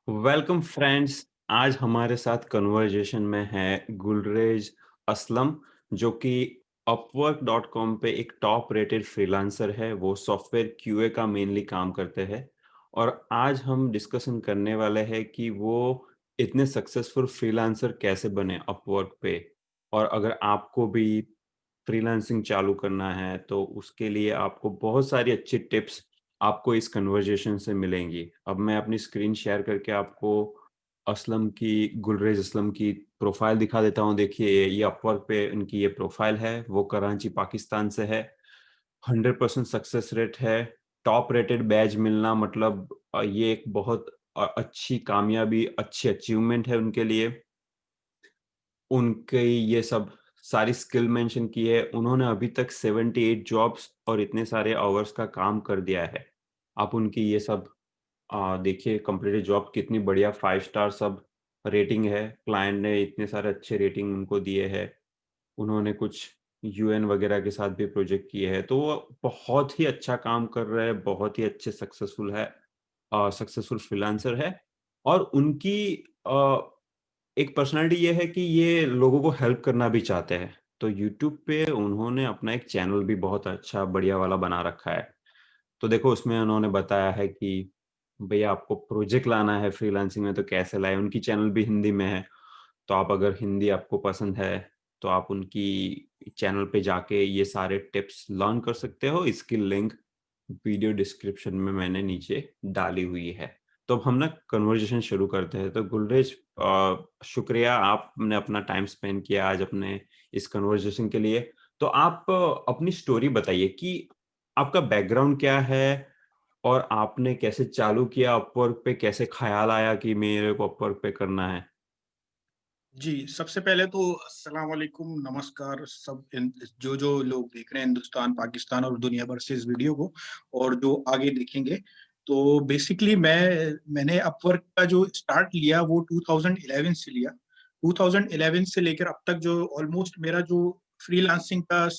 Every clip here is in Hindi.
Welcome friends. आज हमारे साथ कन्वर्जेशन में है गुलरेज असलम, जो कि अपवर्क.com पे एक टॉप रेटेड फ्रीलांसर है। वो सॉफ्टवेयर क्यूए का मेनली काम करते हैं और आज हम डिस्कशन करने वाले हैं कि वो इतने सक्सेसफुल फ्रीलांसर कैसे बने अपवर्क पे। और अगर आपको भी फ्रीलांसिंग चालू करना है तो उसके लिए आपको बहुत सारी अच्छी टिप्स आपको इस कन्वर्जेशन से मिलेंगी। अब मैं अपनी स्क्रीन शेयर करके आपको गुलरेज असलम की प्रोफाइल दिखा देता हूँ। देखिए, ये अपवर्क पे इनकी ये प्रोफाइल है। वो कराची, पाकिस्तान से है। 100% सक्सेस रेट है। टॉप रेटेड बैज मिलना मतलब ये एक बहुत अच्छी कामयाबी, अच्छी अचीवमेंट है उनके लिए। उनके ये सब सारी स्किल मेंशन की है। उन्होंने अभी तक 78 जॉब्स और इतने सारे आवर्स का काम कर दिया है। आप उनकी ये सब देखिए, कंप्लीटेड जॉब कितनी बढ़िया 5 स्टार सब रेटिंग है। क्लाइंट ने इतने सारे अच्छे रेटिंग उनको दिए हैं। उन्होंने कुछ यूएन वगैरह के साथ भी प्रोजेक्ट किए हैं। तो वो बहुत ही अच्छा काम कर रहे हैं, बहुत ही अच्छे सक्सेसफुल फ्रीलांसर है। और उनकी अ, एक पर्सनैलिटी ये है कि ये लोगों को हेल्प करना भी चाहते हैं। तो यूट्यूब पे उन्होंने अपना एक चैनल भी बहुत अच्छा बढ़िया वाला बना रखा है। तो देखो, उसमें उन्होंने बताया है कि भैया आपको प्रोजेक्ट लाना है फ्रीलांसिंग में तो कैसे लाएँ। उनकी चैनल भी हिंदी में है। तो आप अगर हिंदी आपको पसंद है तो आप उनकी चैनल पे जाके ये सारे टिप्स लर्न कर सकते हो। इसकी लिंक वीडियो डिस्क्रिप्शन में मैंने नीचे डाली हुई है। तो अब हम ना कन्वर्सेशन शुरू करते हैं। तो गुलरेज, शुक्रिया आपने अपना टाइम स्पेंड किया आज अपने इस कन्वर्सेशन के लिए। तो आप अपनी स्टोरी बताइए कि आपका बैकग्राउंड क्या है और आपने कैसे चालू किया अपवर्क पे, कैसे ख़्याल आया कि मेरे को अपवर्क पे करना है? जी, सबसे पहले तो अस्सलाम वालेकुम, नमस्कार सब जो लोग देख रहे हैं हिंदुस्तान, पाकिस्तान और दुनिया भर से इस वीडियो को और जो आगे देखेंगे। तो बेसिकली मैंने अपवर्क का जो स्टार्ट लिया वो 2011 से लिया। 2011 से लेकर अब तक जो ऑलमोस्ट मेरा जो फ्रीलांसिंग का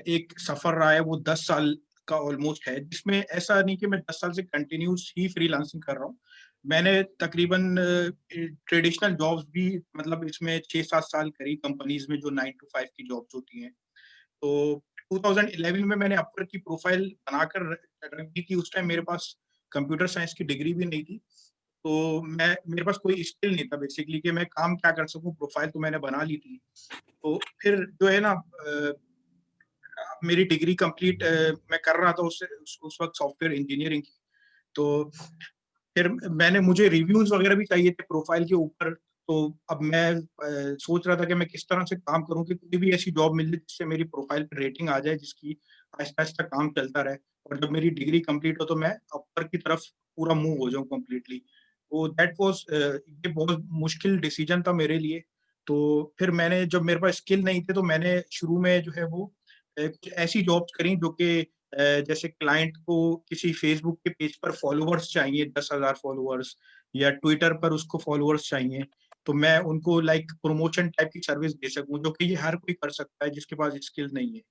एक सफ़र रहा है वो 10 साल का ऑलमोस्ट है, जिसमें ऐसा नहीं कि मैं 10 साल से कंटिन्यूअस ही फ्रीलांसिंग कर रहा हूँ। मैंने तकरीबन ट्रेडिशनल जॉब्स भी मतलब इसमें 6-7 साल करी कंपनीज में जो 9 टू 5 की जॉब्स होती हैं। तो 2011 में मैंने अपवर्क की प्रोफाइल बनाकर रख दी थी। उस टाइम मेरे पास कंप्यूटर साइंस की डिग्री भी नहीं थी। तो मैं मेरे पास कोई स्किल नहीं था बेसिकली कि मैं काम क्या कर सकूँ, प्रोफाइल तो मैंने बना ली थी। तो फिर जो है ना मेरी डिग्री कंप्लीट मैं कर रहा था उस वक़्त सॉफ्टवेयर इंजीनियरिंग की। तो फिर मैंने मुझे रिव्यूज वगैरह भी चाहिए थे प्रोफाइल के ऊपर। तो अब मैं सोच रहा था कि मैं किस तरह से काम करूं कि कोई भी ऐसी जॉब मिल जाए जिससे मेरी प्रोफाइल पे रेटिंग आ जाए, जिसकी आहिस्ता आहिस्ता काम चलता रहे और जब मेरी डिग्री कंप्लीट हो तो मैं अपर की तरफ पूरा मूव हो जाऊं कंप्लीटली। तो दैट वाज ये बहुत मुश्किल डिसीजन था मेरे लिए। तो फिर मैंने जब मेरे पास स्किल नहीं थे तो मैंने शुरू में जो है वो कुछ ऐसी जॉब्स करी जो कि जैसे क्लाइंट को किसी फेसबुक के पेज पर फॉलोवर्स चाहिए, 10,000 फॉलोवर्स, या ट्विटर पर उसको फॉलोवर्स चाहिए, तो मैं उनको लाइक प्रमोशन टाइप की सर्विस दे सकूं, जो कि ये हर कोई कर सकता है जिसके पास स्किल नहीं है।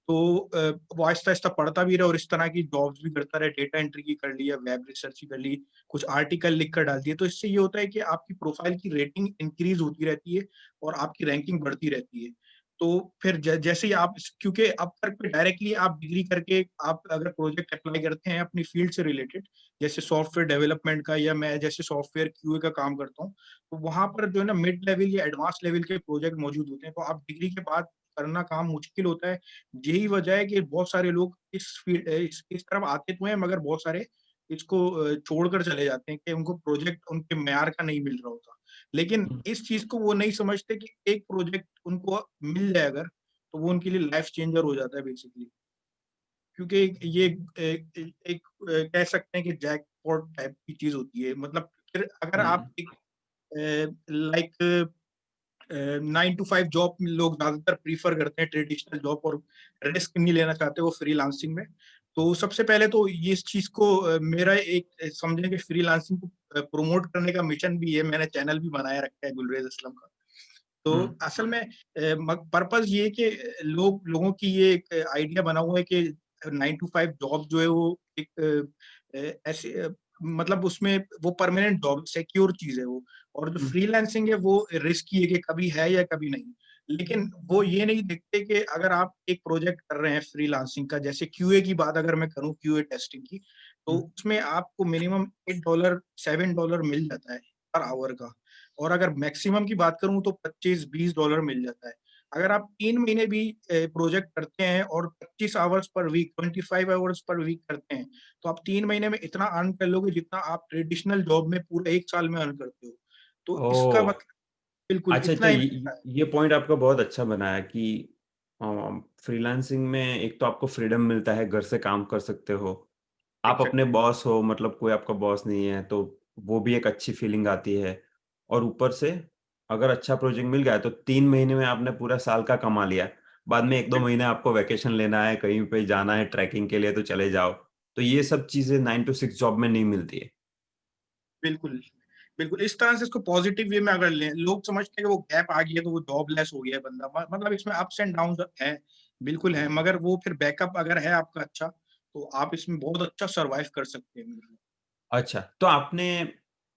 तो वो आहिस्ता-आहिस्ता पढ़ता भी रहा और इस तरह की जॉब्स भी करता रहा, डेटा एंट्री की कर ली या वेब रिसर्च की कर ली, कुछ आर्टिकल लिख कर डाल दिए। तो इससे ये होता है कि आपकी प्रोफाइल की रेटिंग इंक्रीज़ होती रहती है और आपकी रैंकिंग बढ़ती रहती है। तो फिर जैसे ही आप क्योंकि अपवर्क पे डायरेक्टली आप डिग्री करके आप अगर प्रोजेक्ट अप्लाई करते हैं अपनी फील्ड से रिलेटेड, जैसे सॉफ्टवेयर डेवलपमेंट का या मैं जैसे सॉफ्टवेयर क्यूए का काम करता हूँ, तो वहाँ पर जो है ना मिड लेवल या एडवांस लेवल के प्रोजेक्ट मौजूद होते हैं। तो आप डिग्री के बाद करना काम मुश्किल होता है। यही वजह है कि बहुत सारे लोग इस तरफ आते तो हैं, मगर बहुत सारे इसको छोड़कर चले जाते हैं कि उनको प्रोजेक्ट उनके म्यार का नहीं मिल रहा होता। लेकिन हुँ। इस चीज़ को वो नहीं समझते कि एक प्रोजेक्ट उनको मिल जाए अगर, तो वो उनके लिए लाइफ चेंजर हो जाता है बेसिकली। क्योंकि ये एक कह सकते हैं कि जैकपॉट टाइप की चीज़ होती है। मतलब फिर अगर हुँ। आप एक लाइक 9 टू 5 जॉब लोग ज़्यादातर प्रेफ़र करते हैं, ट्रेडिशनल जॉब, और रिस्क नहीं लेना चाहते वो फ्रीलांसिंग में। तो सबसे पहले तो ये इस चीज़ को मेरा एक समझें कि फ्रीलांसिंग को प्रमोट करने का मिशन भी है, मैंने चैनल भी बनाया रखा है गुलरेज़ असलम का। तो हुँ। असल में पर्पज़ ये है कि लोगों की ये एक आइडिया बना हुआ है कि 9 टू 5 जॉब जो है वो एक ऐसे मतलब उसमें वो परमानेंट जॉब सिक्योर चीज है वो। और जो हुँ, फ्रीलांसिंग है वो रिस्की है कि कभी है या कभी नहीं। लेकिन वो ये नहीं देखते कि अगर आप एक प्रोजेक्ट कर रहे हैं फ्रीलांसिंग का, जैसे क्यूए की बात अगर मैं करूं, क्यूए टेस्टिंग की, तो हुँ। उसमें आपको मिनिमम $8 $7 मिल जाता है पर आवर का। और अगर मैक्सिमम की बात करूं तो $25-20 मिल जाता है। अगर आप 3 महीने भी प्रोजेक्ट करते हैं और 25 hours per week, 25 hours per week करते हैं, तो आप 3 महीने में इतना अर्न कर लोगे जितना आप ट्रेडिशनल जॉब में पूरे 1 साल में अर्न करते हो। तो इसका ओह! मतलब बिल्कुल अच्छा, इतना अच्छा, ही मिलता है। ये पॉइंट आपका बहुत अच्छा बनाया कि अ, फ्रीलांसिंग में एक तो आपको फ्रीडम मिलता है, घर से काम कर सकते हो। आप अपने एग्जैक्टली। बॉस हो, मतलब कोई आपका बॉस नहीं है, तो वो भी एक अच्छी फीलिंग आती है। और ऊपर से अगर अच्छा प्रोजेक्ट मिल गया, तो 3 महीने में आपने पूरा साल का कमा लिया। बाद में 1-2 महीने आपको वैकेशन लेना है, कहीं पे जाना है ट्रैकिंग के लिए तो चले जाओ। तो ये सब चीज़ें 9 टू 6 जॉब में नहीं मिलती है। बिल्कुल, बिल्कुल, इस तरह से इसको पॉजिटिव वे में अगर लें, लोग समझते हैं कि वो गैप आ गया तो वो जॉबलेस हो गया बंदा। मतलब इसमें अप्स एंड डाउन्स हैं, बिल्कुल हैं, मगर वो फिर बैकअप अगर है आपका अच्छा, तो आप इसमें बहुत अच्छा सर्वाइव कर सकते हैं। अच्छा, तो आपने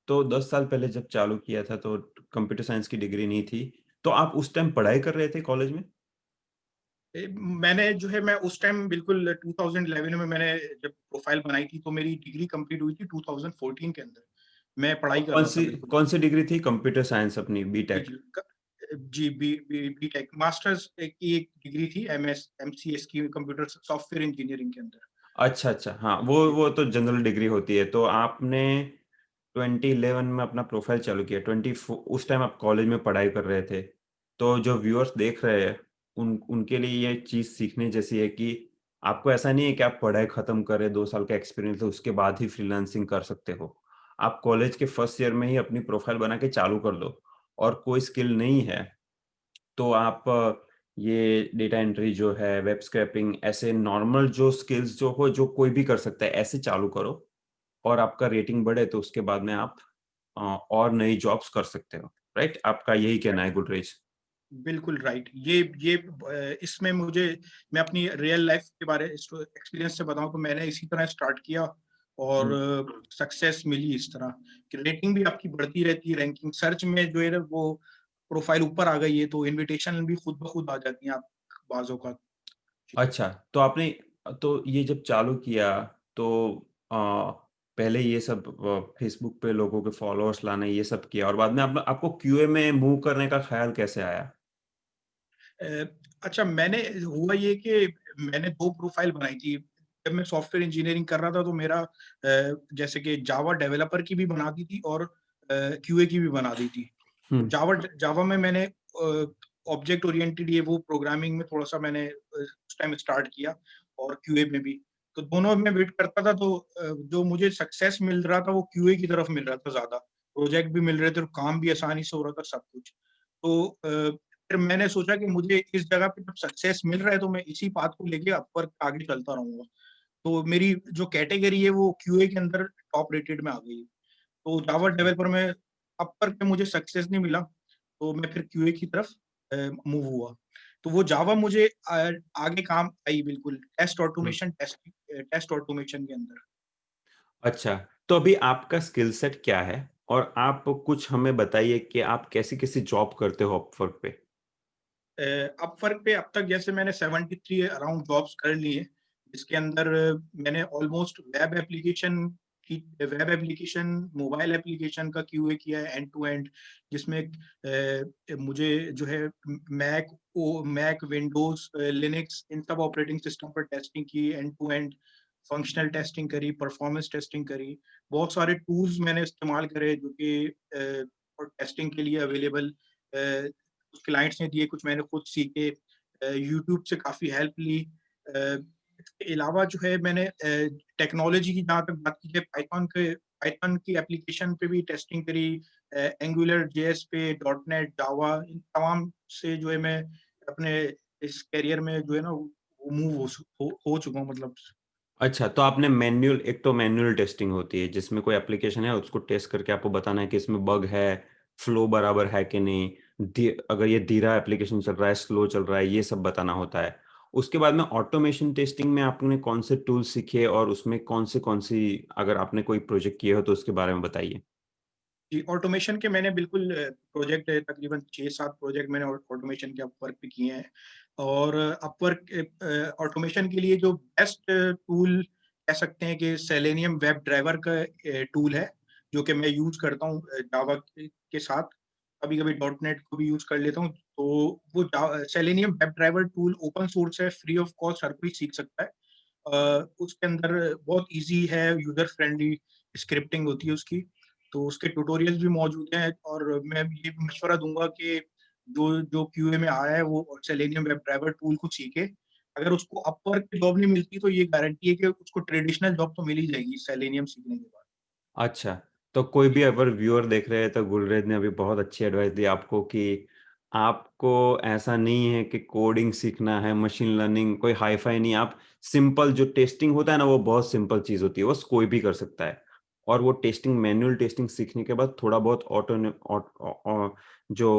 तो 10 साल पहले जब चालू किया था तो कंप्यूटर साइंस की डिग्री नहीं थी। तो आप उस टाइम पढ़ाई कर रहे थे कॉलेज में? मैंने जो है मैं उस टाइम बिल्कुल 2011 में मैंने जब प्रोफाइल बनाई थी, तो मेरी डिग्री कंप्लीट हुई थी 2014 के अंदर। मैं पढ़ाई और कर रहा था बिल्कुल। कौन-सी डिग्री थी? कंप्यूटर साइंस अपनी जी, बीटेक? जी। जी, बीटेक मास्टर्स की एक डिग्री थी, एमएस एमसीएस की कंप्यूटर सॉफ्टवेयर इंजीनियरिंग के अंदर। अच्छा, अच्छा। हाँ, जी, वो तो जनरल डिग्री होती है। तो आपने 2011 में अपना प्रोफाइल चालू किया, 24 उस टाइम आप कॉलेज में पढ़ाई कर रहे थे। तो जो व्यूअर्स देख रहे हैं, उनके लिए ये चीज़ सीखने जैसी है कि आपको ऐसा नहीं है कि आप पढ़ाई खत्म करें, 2 साल का एक्सपीरियंस है, उसके बाद ही फ्रीलांसिंग कर सकते हो। आप कॉलेज के फर्स्ट ईयर में ही अपनी प्रोफाइल बना के चालू कर दो और कोई स्किल नहीं है तो आप ये डेटा एंट्री जो है, वेब स्क्रैपिंग ऐसे नॉर्मल जो स्किल्स जो हो, जो कोई भी कर सकता है, ऐसे चालू करो और आपका रेटिंग बढ़े तो उसके बाद में आप और नई जॉब्स कर सकते हो, राइट? आपका यही कहना है गुडरेज? बिल्कुल राइट। ये इसमें मुझे, मैं अपनी रियल लाइफ के बारे एक्सपीरियंस से बताऊं तो मैंने इसी तरह स्टार्ट किया और हुँ। सक्सेस मिली इस तरह कि रेटिंग भी आपकी बढ़ती रहती है, रैंकिंग सर्च में जो है ना वो प्रोफाइल ऊपर आ गई है तो इनविटेशन भी खुद ब खुद आ जाती हैं आप बाजों का। अच्छा, तो आपने तो ये जब चालू किया तो अ, पहले ये सब फेसबुक पे लोगों के फॉलोअर्स लाना ये सब किया और बाद में आप आपको क्यूए में मूव करने का ख़्याल कैसे आया? अ, अच्छा, मैंने हुआ ये कि मैंने 2 प्रोफ़ाइल बनाई थी। जब मैं सॉफ्टवेयर इंजीनियरिंग कर रहा था तो मेरा जैसे कि जावा डेवलपर की भी बना दी थी और क्यूए की भी बना दी थी। हुँ। तो जावा में मैंने ऑब्जेक्ट ओरिएंटेड ये वो प्रोग्रामिंग में थोड़ा-सा मैंने उस टाइम स्टार्ट किया और क्यूए में भी। तो दोनों में वेट करता था तो जो मुझे सक्सेस मिल रहा था वो क्यूए की तरफ मिल रहा था ज़्यादा। प्रोजेक्ट भी मिल रहे थे और काम भी आसानी से हो रहा था सब कुछ। तो फिर मैंने सोचा कि मुझे इस जगह पे जब सक्सेस मिल रहा है तो मैं इसी पाथ को लेके अपवर्क आगे चलता रहूँगा। तो मेरी जो कैटेगरी है वो क्यूए के अंदर टॉप रेटेड में आ गई। तो जावा डेवलपर में अपवर्क पे मुझे सक्सेस नहीं मिला, तो मैं फिर क्यूए की तरफ मूव हुआ। तो वो जावा मुझे आगे काम आई बिल्कुल, हुँ। टेस्ट ऑटोमेशन के अंदर। अच्छा, तो अभी आपका स्किल सेट क्या है? और आप कुछ हमें बताइए कि आप कैसी-कैसी जॉब करते हो अपवर्क पे? अपवर्क पे अब तक जैसे मैंने 73 अराउंड जॉब्स कर ली हैं, जिसके अंदर मैंने almost web application, mobile application का क्यूए किया है एंड टू एंड, जिसमें मुझे जो है मैक, विंडोज़, लिनक्स इन सब ऑपरेटिंग सिस्टम पर टेस्टिंग की, end to end functional testing करी, परफॉर्मेंस टेस्टिंग करी। बहुत सारे टूल्स मैंने इस्तेमाल करे जो कि और टेस्टिंग के लिए अवेलेबल कुछ क्लाइंट्स ने दिए, कुछ मैंने खुद सीखे, यूट्यूब से काफ़ी हेल्प ली। इसके अलावा जो है मैंने टेक्नोलॉजी की जहाँ तक बात की जाए, पाइथन की एप्लीकेशन पे भी टेस्टिंग करी, एंगुलर जेएस पे, डॉट नेट, जावा, इन तमाम से जो है मैं अपने इस करियर में जो है ना वो मूव हो चुका हूँ मतलब। अच्छा, तो आपने एक तो मैनुअल टेस्टिंग होती है, जिसमें कोई एप्लीकेशन है, उसको टेस्ट करके आपको बताना है कि इसमें बग है, फ्लो बराबर है कि नहीं, अगर ये धीरा एप्लीकेशन चल रहा है, स्लो चल रहा है, ये सब बताना होता है। उसके बाद में ऑटोमेशन टेस्टिंग में आपने कौन से टूल सीखे और उसमें कौन सी अगर आपने कोई प्रोजेक्ट किए हो तो उसके बारे में बताइए? जी, ऑटोमेशन के मैंने बिल्कुल प्रोजेक्ट तकरीबन 6-7 प्रोजेक्ट मैंने ऑटोमेशन के अपवर्क पे किए हैं। और अपवर्क ऑटोमेशन के लिए जो बेस्ट टूल कह सकते हैं कि सेलेनियम वेब ड्राइवर का टूल है, जो कि मैं यूज़ करता हूँ जावा के साथ। कभी-कभी डॉटनेट को भी यूज़ कर लेता हूँ। तो वो selenium web driver tool open source है, फ्री ऑफ कॉस्ट हर कोई सीख सकता है। उसके अंदर बहुत ईज़ी है, यूज़र फ्रेंडली स्क्रिप्टिंग होती है उसकी। तो उसके ट्यूटोरियल्स भी मौजूद हैं और मैं ये भी मशवरा दूँगा कि जो जो क्यूए में आया है वो सेलेनियम वेब ड्राइवर टूल को सीखे। अगर उसको अपवर्क पे जॉब नहीं मिलती तो ये गारंटी है कि उसको ट्रेडिशनल जॉब तो मिल ही जाएगी सेलेनियम सीखने के बाद। अच्छा, तो कोई भी जी, अगर व्यूअर देख रहे हैं तो गुलरेज ने अभी बहुत अच्छी एडवाइस दी आपको कि आपको ऐसा नहीं है कि कोडिंग सीखना है, मशीन लर्निंग कोई हाई-फाई नहीं, आप सिंपल जो टेस्टिंग होता है ना वो बहुत सिंपल चीज़ होती है, बस कोई भी कर सकता है। और वो टेस्टिंग मैनुअल टेस्टिंग सीखने के बाद थोड़ा बहुत ऑटोने ऑट ऑ ऑ जो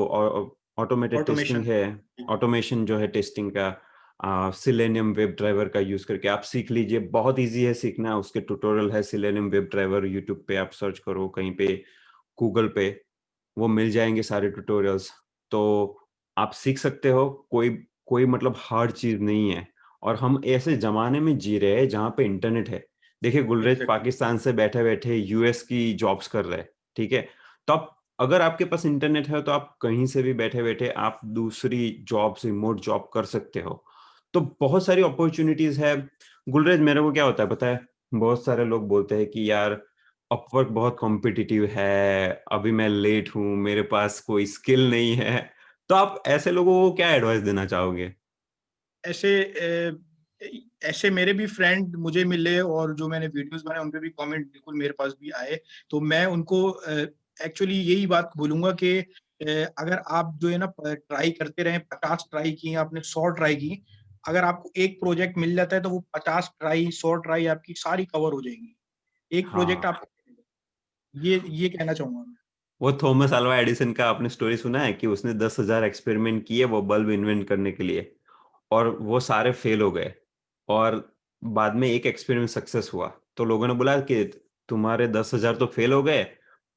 ऑटोमेटेड टेस्टिंग ऑटोमेशन। है, जी, ऑटोमेशन जो है टेस्टिंग का सेलेनियम वेब ड्राइवर का यूज़ करके आप सीख लीजिए, बहुत ईज़ी है सीखना, उसके ट्यूटोरियल है सेलेनियम वेब ड्राइवर यूट्यूब पे आप सर्च करो, कहीं पे गूगल पे, वो मिल जाएँगे सारे ट्यूटोरियल्स। तो आप सीख सकते हो, कोई कोई मतलब हार्ड चीज़ नहीं है और हम ऐसे ज़माने में जी रहे हैं जहाँ पे इंटरनेट है। देखिए गुलरेज़ एग्ज़ैक्टली, पाकिस्तान से बैठे-बैठे यूएस की जॉब्स कर रहे हैं, ठीक है? तो आप अगर आपके पास इंटरनेट है तो आप कहीं से भी बैठे-बैठे आप दूसरी जॉब्स, रिमोट जॉब कर सकते हो। तो बहुत सारी अपॉर्च्युनिटीज़ है। गुलरेज़ मेरे को क्या होता है पता है? बहुत सारे लोग बोलते हैं कि यार अपवर्क बहुत कॉम्पिटिटिव है, अभी मैं लेट हूँ, मेरे पास कोई स्किल नहीं है। तो आप ऐसे लोगों को क्या एडवाइस देना चाहोगे? ऐसे ऐसे मेरे भी फ्रेंड मुझे मिले और जो मैंने वीडियोज़ बनाए उन पे भी कमेंट बिल्कुल मेरे पास भी आए। तो मैं उनको एक्चुअली यही बात बोलूँगा कि अगर आप जो है ना ट्राई करते रहें, 50 ट्राई किए आपने, 100 ट्राई की, अगर आपको एक प्रोजेक्ट मिल जाता है तो वो 50 ट्राई, 100 ट्राई आपकी सारी कवर हो जाएँगी। एक प्रोजेक्ट हाँ, आपको ये कहना चाहूँगा मैं। वो थॉमस अल्वा एडिसन का आपने स्टोरी सुना है कि उसने 10,000 एक्सपेरिमेंट किए वो बल्ब इन्वेंट करने के लिए और वो सारे फेल हो गए और बाद में एक एक्सपेरिमेंट सक्सेस हुआ। तो लोगों ने बोला कि तुम्हारे 10,000 तो फेल हो गए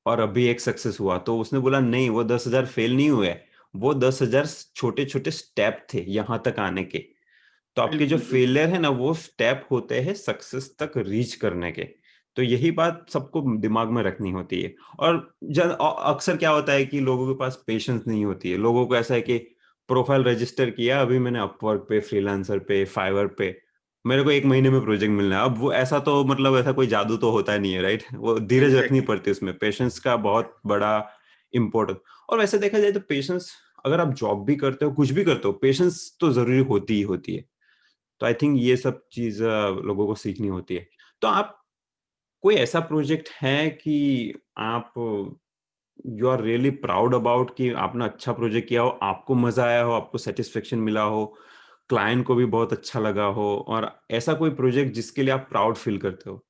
और अभी एक सक्सेस हुआ। तो उसने बोला नहीं वो 10,000 फेल नहीं हुए, वो 10,000 छोटे-छोटे स्टेप थे यहाँ तक आने के। तो आपके जो बिल्कुल, बिल्कुल। फेलियर है ना वो स्टेप होते हैं सक्सेस तक रीच करने के। तो यही बात सबको दिमाग में रखनी होती है और अक्सर क्या होता है कि लोगों के पास पेशेंस नहीं होती है। लोगों को ऐसा है कि प्रोफाइल रजिस्टर किया, अभी मैंने अपवर्क पे, फ्रीलांसर पे, फाइवर पे, मेरे को 1 महीने में प्रोजेक्ट मिलना है। अब वो ऐसा तो मतलब ऐसा कोई जादू तो होता नहीं है, राइट? वो धीरज रखनी एग्ज़ैक्टली। पड़ती है उसमें, पेशेंस का बहुत बड़ा इम्पोर्टेंस और वैसे देखा जाए तो पेशेंस अगर आप जॉब भी करते हो, कुछ भी करते हो, पेशेंस तो ज़रूरी होती ही होती है। तो आई थिंक ये सब चीज़ लोगों को सीखनी होती है। तो आप कोई ऐसा प्रोजेक्ट है कि आप you are really proud about कि आपने अच्छा प्रोजेक्ट किया हो, आपको मज़ा आया हो, आपको सैटिस्फैक्शन मिला हो, क्लाइंट को भी बहुत अच्छा लगा हो और ऐसा कोई प्रोजेक्ट जिसके लिए आप प्राउड फील करते हो?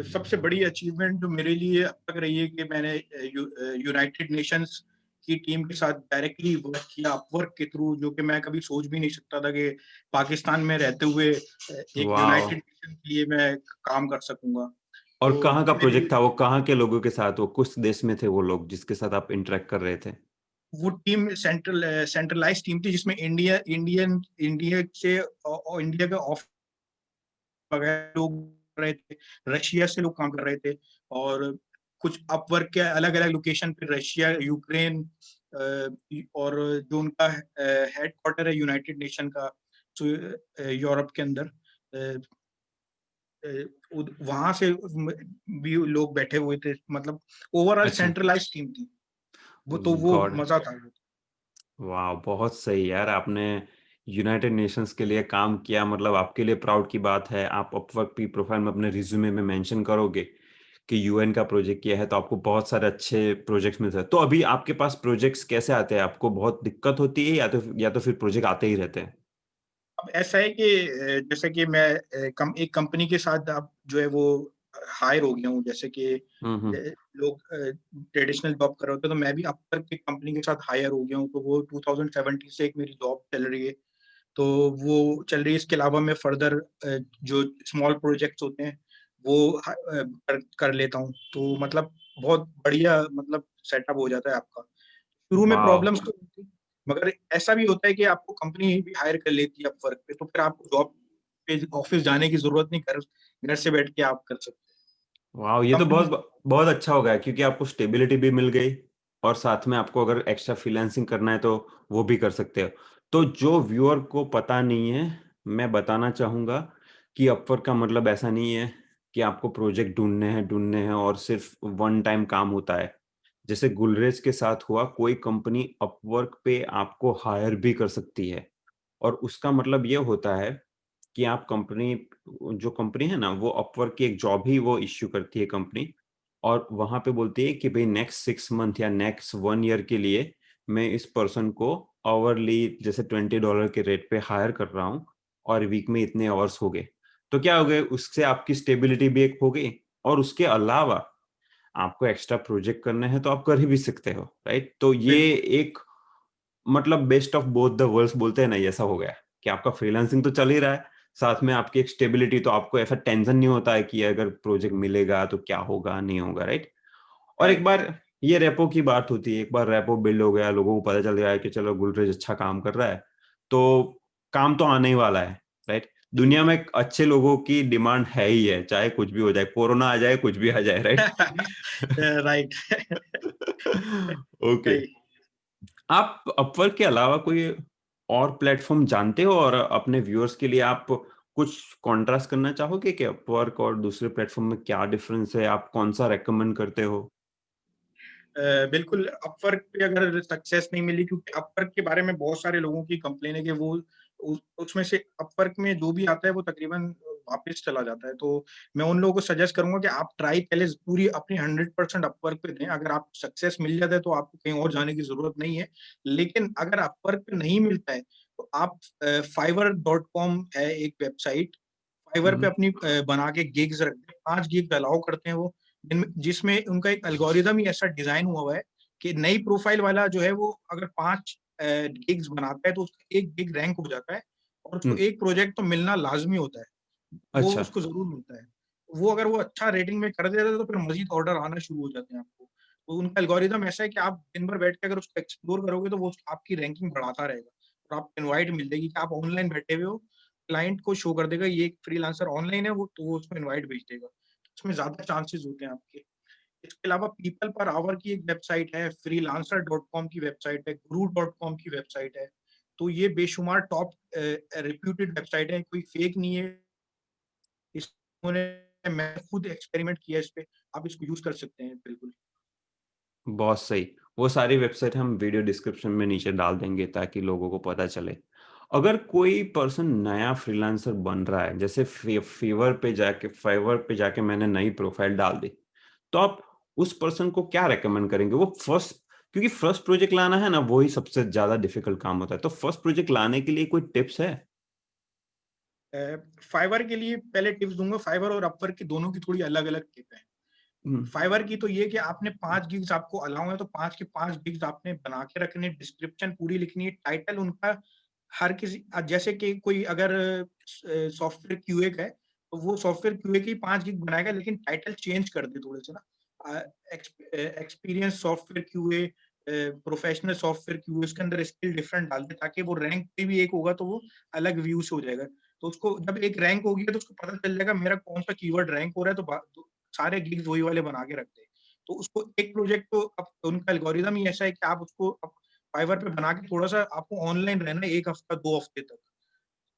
सबसे बड़ी अचीवमेंट जो मेरे लिए अब तक रही है कि मैंने यूनाइटेड नेशंस की टीम के साथ डायरेक्टली वर्क किया अपवर्क के थ्रू, जो कि मैं कभी सोच भी नहीं सकता था कि पाकिस्तान में रहते हुए एक वॉव! यूनाइटेड नेशन के लिए मैं काम कर सकूँगा। और तो कहाँ का वो मेरे प्रोजेक्ट लिए था? वो कहाँ के लोगों के साथ, वो किस देश में थे वो लोग जिसके साथ आप इंटरैक्ट कर रहे थे? वो टीम सेंट्रलाइज़्ड टीम थी जिसमें इंडिया से इंडिया का ऑफ वगैरह लोग कर रहे थे, रशिया से लोग काम कर रहे थे और कुछ अपवर्क के अलग-अलग लोकेशन पे रशिया, यूक्रेन और जो उनका हेडक्वार्टर है यूनाइटेड नेशन का जो यूरोप के अंदर अ अ, उद वहाँ से भी लोग बैठे हुए थे, मतलब ओवरऑल अच्छा, सेंट्रलाइज़्ड टीम थी। वो तो वो गॉड! मज़ा था। वाह! बहुत सही यार, आपने यूनाइटेड नेशंस के लिए काम किया मतलब आपके लिए प्राउड की बात है। आप अपवर्क की प्रोफाइल में अपने रिज़्यूमे में मेंशन करोगे कि यूएन का प्रोजेक्ट किया है, तो आपको बहुत सारे अच्छे प्रोजेक्ट्स मिल सकते हैं। तो अभी आपके पास प्रोजेक्ट्स कैसे आते हैं? आपको बहुत दिक्कत होती है या तो फिर प्रोजेक्ट आते ही रहते हैं? अब ऐसा है कि जैसे कि मैं एक कंपनी के साथ अब जो है वो हायर हो गया हूँ, जैसे कि हुँ, हुँ। लोग ट्रेडिशनल जॉब कर रहे होते हैं, तो मैं भी अपवर्क की कंपनी के साथ हायर हो गया हूँ, तो वो 2017 से एक मेरी जॉब चल रही है। तो वो चल रही है। इसके अलावा मैं फर्दर जो स्मॉल प्रोजेक्ट्स होते हैं वो कर लेता हूँ। तो मतलब बहुत बढ़िया मतलब सेटअप हो जाता है आपका। शुरू में वाह। प्रॉब्लम्स तो होती, मगर ऐसा भी होता है कि आपको कंपनी भी हायर कर लेती है अपवर्क पे, तो फिर आपको जॉब पे ऑफिस जाने की जरूरत नहीं, घर घर से बैठ के आप कर सकते वाह, ये हैं। तो कंपनी बहुत बहुत अच्छा हो गया, क्योंकि आपको स्टेबिलिटी भी मिल गई और साथ में आपको अगर एक्स्ट्रा फ्रीलांसिंग करना है तो वो भी कर सकते हो। तो जो व्यूअर को पता नहीं है, मैं बताना चाहूंगा कि अपवर्क का मतलब ऐसा नहीं है कि आपको प्रोजेक्ट ढूंढने हैं और सिर्फ वन टाइम काम होता है। जैसे गुलरेज के साथ हुआ, कोई कंपनी अपवर्क पे आपको हायर भी कर सकती है। और उसका मतलब ये होता है कि आप कंपनी, जो कंपनी है ना, वो अपवर्क की एक जॉब ही वो इश्यू करती है कंपनी, और वहां पे बोलती है कि भाई नेक्स्ट 6 मंथ या नेक्स्ट 1 ईयर के लिए मैं इस पर्सन को आवरली जैसे $20 के रेट पे हायर कर रहा हूँ, और वीक में इतने आवर्स हो गए। तो क्या हो गए, उससे आपकी स्टेबिलिटी भी एक हो गई, और उसके अलावा आपको एक्स्ट्रा प्रोजेक्ट करने हैं तो आप कर ही भी सकते हो, राइट? तो ये बिल्कुल। एक मतलब best of both the worlds बोलते हैं ना, ऐसा हो गया कि आपका फ्रीलांसिंग तो चल ही रहा है, साथ में आपकी एक स्टेबिलिटी, तो आपको ऐसा टेंशन नहीं होता है कि अगर प्रोजेक्ट मिलेगा तो क्या होगा, नहीं होगा, राइट? और एक राइट। बार ये रेपो की बात होती है, एक बार रेपो बिल्ड हो गया, लोगों को पता चल गया है कि चलो गुलरेज अच्छा काम कर रहा है, तो काम तो आने ही वाला है, राइट? जी। दुनिया में अच्छे लोगों की डिमांड है ही है, चाहे कुछ भी हो जाए, कोरोना आ जाए, कुछ भी आ जाए, राइट? राइट। ओके। सही। आप अपवर्क के अलावा कोई और प्लेटफॉर्म जानते हो, और अपने व्यूअर्स के लिए आप कुछ कॉन्ट्रास्ट करना चाहोगे कि अपवर्क और दूसरे प्लेटफॉर्म में क्या डिफरेंस है, आप कौन सा रेकमेंड करते हो? बिल्कुल, अपवर्क पे अगर सक्सेस नहीं मिली, क्योंकि अपवर्क के बारे में बहुत सारे लोगों की कंप्लेन है कि वो उसमें से अपवर्क में जो भी आता है वो तकरीबन वापस चला जाता है। तो मैं उन लोगों को सजेस्ट करूंगा कि आप ट्राई पहले पूरी अपनी 100% अपवर्क पे दें। अगर आप सक्सेस मिल जाता है तो आपको कहीं और जाने की जरूरत नहीं है। लेकिन अगर अपवर्क पे नहीं मिलता है तो आप fiverr.com है एक वेबसाइट, फाइवर पे हम्म। अपनी बना के गिग्स रखते हैं। 5 गिग अलाउ करते हैं वो, जिसमें उनका एक एल्गोरिदम ही ऐसा डिजाइन हुआ है कि नई प्रोफाइल वाला जो है वो अगर 5 गिग्स बनाता है तो उसका एक गिग रैंक हो जाता है, और उसको हम्म। एक प्रोजेक्ट तो मिलना लाजमी होता है। वो अच्छा। उसको जरूर मिलता है। वो अगर वो अच्छा रेटिंग में कर देता है तो फिर मजीद ऑर्डर आना शुरू हो जाते हैं आपको। तो उनका एल्गोरिदम ऐसा है कि आप दिन भर बैठ के अगर उसको एक्सप्लोर करोगे तो वो आपकी रैंकिंग बढ़ाता रहेगा, और आपको इनवाइट मिल जाएगी कि आप ऑनलाइन बैठे हुए हो, क्लाइंट को शो कर देगा ये एक फ्रीलांसर ऑनलाइन है, वो तो वो उसको इनवाइट भेज देगा। उसमें ज्यादा चांसेस होते हैं आपके। इसके अलावा पीपल पर आवर की एक वेबसाइट है, freelancer.com की वेबसाइट है, guru.com की वेबसाइट है। तो ये बेशुमार टॉप रिप्यूटेड वेबसाइट है, कोई फेक नहीं है। इन्होंने मैं खुद एक्सपेरिमेंट किया इस पे, आप इसको यूज कर सकते हैं बिल्कुल। बहुत सही। वो सारी वेबसाइट हम वीडियो डिस्क्रिप्शन में नीचे डाल देंगे ताकि लोगों को पता चले। अगर कोई पर्सन नया फ्रीलांसर बन रहा है, जैसे फाइवर पे जाके मैंने नई प्रोफाइल डाल दी, तो आप उस पर्सन को क्या रेकमेंड करेंगे? वो फर्स्ट, क्योंकि फर्स्ट प्रोजेक्ट लाना है ना, वही सबसे ज्यादा डिफिकल्ट काम होता है, तो फर्स्ट प्रोजेक्ट लाने के लिए कोई टिप्स है? फाइवर के लिए पहले टिप्स दूंगा। फाइवर और अपवर्क की दोनों की थोड़ी अलग अलग टिप है। हम्म। फाइवर की तो ये कि आपने 5 गिग्स आपको अलाउ है तो 5 के 5 गिग्स आपने बना के रखने, डिस्क्रिप्शन पूरी लिखनी है, टाइटल उनका हर किसी जैसे कि कोई अगर सॉफ्टवेयर क्यूए का है तो वो सॉफ्टवेयर क्यूए की 5 गिग बनाएगा, लेकिन टाइटल चेंज कर दे थोड़े से ना, experience software QA, professional software QA, उसके अंदर स्किल डिफरेंट डाल दे ताकि वो रैंक पे भी एक होगा तो वो अलग व्यू से हो जाएगा। तो उसको जब एक रैंक होगी तो उसको पता चल जाएगा मेरा कौन सा कीवर्ड रैंक हो रहा है, तो सारे गिग्स वही वाले बना के रखते हैं। तो उसको एक प्रोजेक्ट तो अब उनका एल्गोरिदम ही ऐसा है कि आप उसको फाइवर पे बना के थोड़ा सा आपको ऑनलाइन रहना है 1 हफ्ता 2 हफ्ते तक।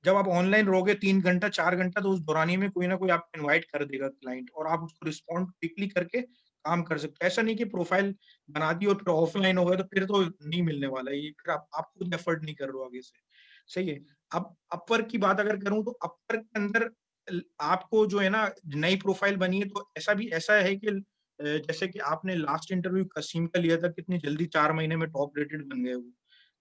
जब आप ऑनलाइन रहोगे 3 घंटा 4 घंटा तो उस दौरानिये में कोई ना कोई आपको इनवाइट कर देगा क्लाइंट, और आप उसको रिस्पॉन्ड क्विकली करके काम कर सकते हैं। ऐसा नहीं कि प्रोफाइल बना दी और फिर ऑफलाइन हो गए तो फिर तो नहीं मिलने वाला है ये, फिर आप खुद एफर्ट नहीं कर रहे हो आगे से। सही है। अब अपवर्क की बात अगर करूँ तो अपवर्क के अंदर आपको जो है ना नई प्रोफाइल बनी है तो ऐसा है कि जैसे कि आपने लास्ट इंटरव्यू कसीम का लिया था, कितनी जल्दी 4 महीने में टॉप रेटेड बन गए वो।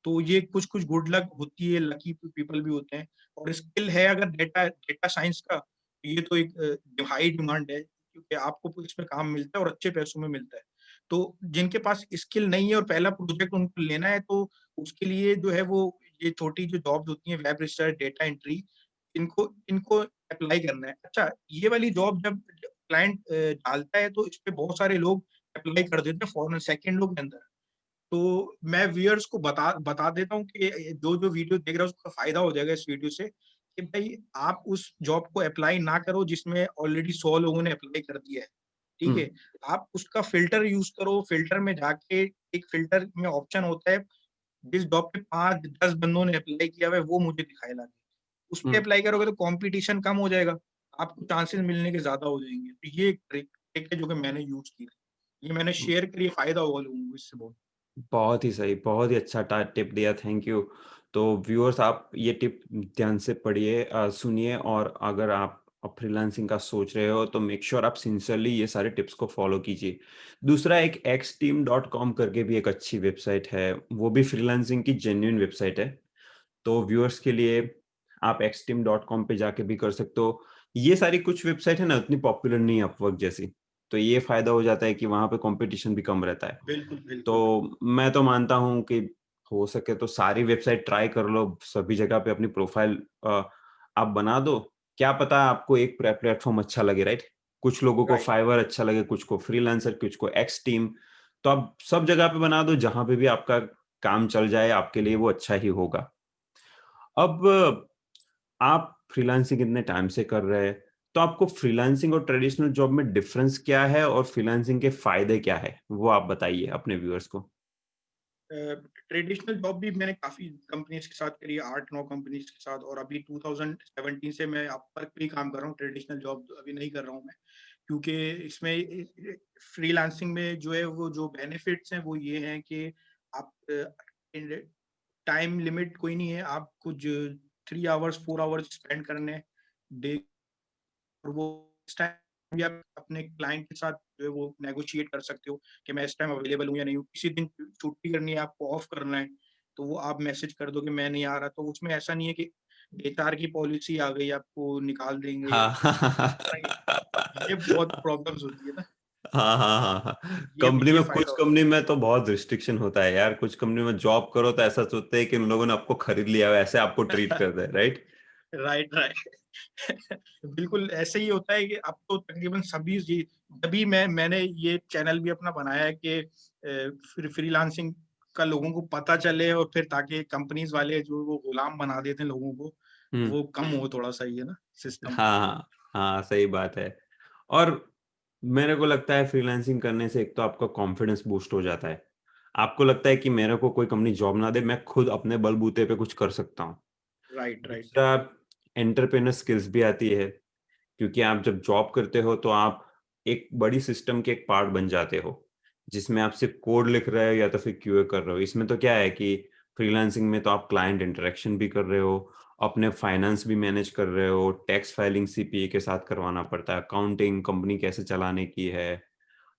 तो ये कुछ-कुछ गुड लक होती है, लकी पीपल भी होते हैं। और स्किल है अगर डेटा डेटा साइंस का, तो ये तो एक हाई डिमांड है, क्योंकि आपको इसमें काम मिलता है और अच्छे पैसों में मिलता है। तो जिनके पास स्किल नहीं है और पहला प्रोजेक्ट उनको लेना है तो उसके लिए जो है वो ये छोटी जो जॉब्स होती हैं, वेब रिसर्च, डेटा एंट्री, इनको इनको अप्लाई करना है। अच्छा, ये वाली जॉब जब क्लाइंट डालता है तो इस पे बहुत सारे लोग अप्लाई कर देते हैं फौरन सेकंडों के अंदर। तो मैं व्यूअर्स को बता बता देता हूँ कि जो वीडियो देख रहा है उसको फायदा हो जाएगा इस वीडियो से, कि भाई आप उस जॉब को अप्लाई ना करो जिसमें ऑलरेडी 100 लोगों ने अप्लाई कर दिया है, ठीक हुँ, है? आप उसका फ़िल्टर यूज़ करो, फ़िल्टर में जाके एक फ़िल्टर में ऑप्शन होता है, जिस जॉब पे 5-10 बंदों ने अप्लाई किया हुआ है वो मुझे दिखाए लाके। उस पे हुँ। अप्लाई करोगे तो कॉम्पिटिशन कम हो जाएगा, आपको चांसेस मिलने के ज़्यादा हो जाएँगे। तो ये एक ट्रिक है जो कि मैंने यूज़ की है। ये मैंने शेयर करी है, फायदा होगा लोगों को इससे बहुत। बहुत ही सही, बहुत ही अच्छा टा टिप दिया, थैंक यू। तो व्यूअर्स आप ये टिप ध्यान से पढ़िए सुनिए और अगर आप फ्रीलांसिंग का सोच रहे हो तो मेक श्योर आप सिंसियरली ये सारे टिप्स को फॉलो कीजिए। दूसरा एक xteam.com करके भी एक अच्छी वेबसाइट है, वो भी फ्रीलांसिंग की जेन्युइन वेबसाइट है। तो व्यूअर्स के लिए आप xteam.com पे जाके भी कर सकते हो। ये सारी कुछ वेबसाइट है ना उतनी पॉपुलर नहीं है अपवर्क जैसी, तो ये फ़ायदा हो जाता है कि वहाँ पे कॉम्पिटिशन भी कम रहता है। बिल्कुल, बिल्कुल, बिल्कुल। तो मैं तो मानता हूँ कि हो सके तो सारी वेबसाइट ट्राई कर लो, सभी जगह पे अपनी प्रोफ़ाइल आप बना दो। क्या पता आपको एक प्लेटफ़ॉर्म अच्छा लगे, राइट? कुछ लोगों को राइट, फाइवर अच्छा लगे, कुछ को फ्रीलांसर, कुछ को एक्सटीम। तो आप सब जगह पे बना दो, जहाँ पे भी आपका काम चल जाए, आपके लिए वो अच्छा ही होगा। अब आप फ्रीलांसिंग इतने टाइम से कर रहे हैं, तो आपको फ्रीलांसिंग और ट्रेडिशनल जॉब में डिफरेंस क्या है और फ्रीलांसिंग के फ़ायदे क्या हैं? वो आप बताइए अपने व्यूअर्स को। ट्रेडिशनल जॉब भी मैंने काफ़ी कंपनीज़ के साथ करी है, 8-9 कंपनीज़ के साथ, और अभी 2017 से मैं अपवर्क पे ही काम कर रहा हूँ, ट्रेडिशनल जॉब अभी नहीं कर रहा हूँ मैं। क्योंकि इसमें फ्रीलांसिंग में जो है वो जो बेनिफिट्स हैं वो ये हैं कि आप टाइम लिमिट कोई नहीं है, आप कुछ 3 आवर्स 4 आवर्स स्पेंड करने हैं डे, और वो इस टाइम भी आप अपने क्लाइंट के साथ जो है वो नेगोशिएट कर सकते हो कि मैं इस टाइम अवेलेबल हूँ या नहीं हूँ। किसी दिन छुट्टी करनी है, आपको ऑफ करना है, तो वो आप मैसेज कर दो कि मैं नहीं आ रहा, तो उसमें ऐसा नहीं है कि एचआर की पॉलिसी आ गई, आपको निकाल देंगे। हाँ। ये बहुत प्रॉब्लम्स होती है ना, हाँ, हाँ, हाँ, हाँ। कंपनी ये में फ़ायदा कुछ होता कंपनी में तो बहुत रिस्ट्रिक्शन होता है यार, कुछ कंपनी में जॉब करो तो ऐसा सोचते हैं कि इन लोगों ने आपको खरीद लिया है, वैसे आपको ट्रीट है। करते हैं, राइट? Right, right. बिल्कुल ऐसे ही होता है कि अब तो तकरीबन सभी जी, तभी मैंने ये चैनल भी अपना बनाया है कि फ्रीलांसिंग का लोगों को पता चले, और फिर ताकि कंपनीज़ वाले जो वो गुलाम बना देते हैं लोगों को, हुँ। वो कम हो थोड़ा-सा ये ना सिस्टम। हाँ, हाँ, सही बात है। और मेरे को लगता है फ्रीलांसिंग करने से एक तो आपका कॉन्फिडेंस बूस्ट हो जाता है। आपको लगता है कि मेरे को कोई कंपनी जॉब ना दे, मैं खुद अपने बलबूते पे कुछ कर सकता हूँ। Right, right. दूसरा एंटरप्रेन्योर स्किल्स भी आती है, क्योंकि आप जब जॉब करते हो तो आप एक बड़ी सिस्टम के एक पार्ट बन जाते हो, जिसमें आप सिर्फ़ कोड लिख रहे हो या तो फिर क्यूए कर रहे हो। इसमें तो क्या है कि फ्रीलांसिंग में तो आप क्लाइंट इंटरैक्शन भी कर रहे हो, अपने फाइनेंस भी मैनेज कर रहे हो, टैक्स फाइलिंग सीपीए के साथ करवाना पड़ता है, अकाउंटिंग, कंपनी कैसे चलाने की है,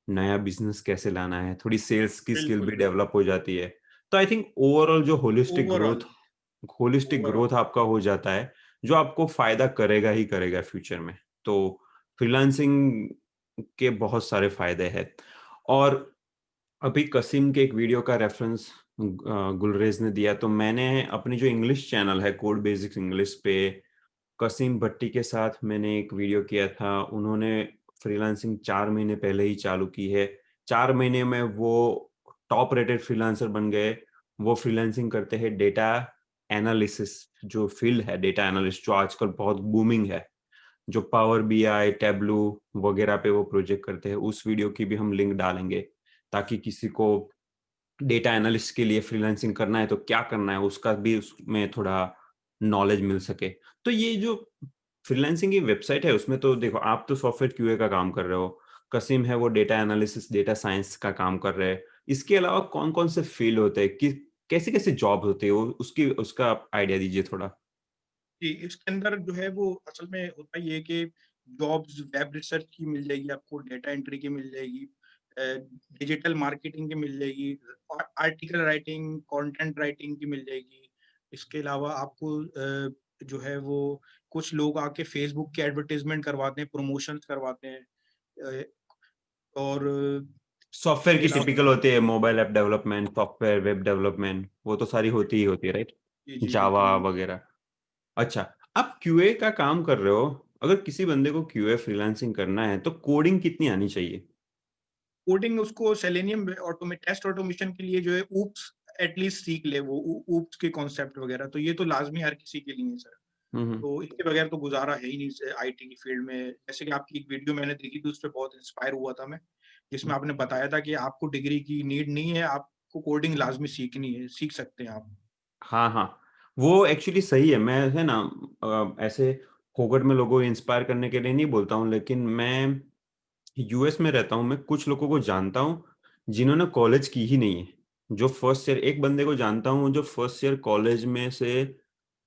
नया बिज़नेस कैसे लाना है, थोड़ी सेल्स की स्किल बिल्कुल, भी बिल्कुल। डेवलप हो जाती है। तो आई थिंक ओवरऑल जो ओवरऑल, होलिस्टिक ओवरऑल। ग्रोथ आपका हो जाता है, जो आपको फ़ायदा करेगा ही करेगा फ्यूचर में। तो फ्रीलांसिंग के बहुत सारे फ़ायदे हैं और अभी कसिम के एक वीडियो का रेफ़रेंस गुलरेज़ ने दिया, तो मैंने अपनी जो इंग्लिश चैनल है कोड बेसिक्स इंग्लिश पे कसीम भट्टी के साथ मैंने एक वीडियो किया था। उन्होंने फ्रीलांसिंग 4 महीने पहले ही चालू की है। 4 महीने में वो टॉप रेटेड फ्रीलांसर बन गए। वो फ्रीलांसिंग करते हैं डेटा एनालिसिस जो फ़ील्ड है डेटा एनालिस्ट जो आजकल बहुत बूमिंग है। जो पावर बीआई, टैबलू वगैरह पे वो प्रोजेक्ट करते हैं। उस वीडियो की भी हम लिंक डालेंगे ताकि किसी को डेटा एनालिस्ट के लिए फ्रीलांसिंग करना है तो क्या करना है उसका भी उसमें थोड़ा नॉलेज मिल सके। तो ये जो फ्रीलांसिंग की वेबसाइट है उसमें तो देखो आप तो सॉफ्टवेयर क्यूए का काम कर रहे हो, कसीम है वो डेटा एनालिसिस, डेटा साइंस का काम कर रहे हैं। इसके अलावा कौन-कौन से फील्ड होते हैं? कि कैसे-कैसे जॉब होती है? वो उसकी उसका आप आइडिया दीजिए थोड़ा। जी, इसके अंदर जो है वो असल में होता ये है कि जॉब्स वेब रिसर्च की मिल जाएगी आपको, डेटा एंट्री की मिल जाएगी, अ, डिजिटल मार्केटिंग की मिल जाएगी, आर्टिकल राइटिंग, कंटेंट राइटिंग की मिल जाएगी। इसके अलावा आपको जो है वो कुछ लोग आके फेसबुक के एडवर्टाइज़मेंट करवाते हैं, प्रमोशंस करवाते हैं, अ, और सॉफ्टवेयर इसके की अलावा टिपिकल होती है mobile app development, software, web development, वो तो सारी होती ही होती है, राइट? जी, जी, जावा बिल्कुल, बिल्कुल। वगैरह। अच्छा, आप क्यूए का काम कर रहे हो, अगर किसी बंदे को क्यूए फ्रीलांसिंग करना है तो कोडिंग कितनी आनी चाहिए? कोडिंग उसको सेलेनियम टेस्ट ऑटोमेशन के लिए जो है ऊप्स एटलीस्ट सीख ले वो ऊप्स के कॉन्सेप्ट वगैरह, तो ये तो लाज़मी हर किसी के लिए है सर। हुँ, हुँ। तो इसके बगैर तो गुज़ारा है ही नहीं आईटी की फील्ड में। जैसे कि आपकी एक वीडियो मैंने देखी थी, उसपे बहुत इंस्पायर हुआ था मैं, जिसमें आपने बताया था कि आपको डिग्री की नीड नहीं है, आपको कोडिंग लाज़मी सीखनी है, सीख सकते हैं आप। हाँ, हाँ। वो एक्चुअली सही है। मैं है ना ऐसे फोकट में लोगों को इंस्पायर करने के लिए नहीं बोलता हूँ, लेकिन मैं यूएस में रहता हूँ, मैं कुछ लोगों को जानता हूँ, जिन्होंने कॉलेज की ही नहीं है। जो फर्स्ट ईयर एक बंदे को जानता हूँ, जो फर्स्ट ईयर कॉलेज में से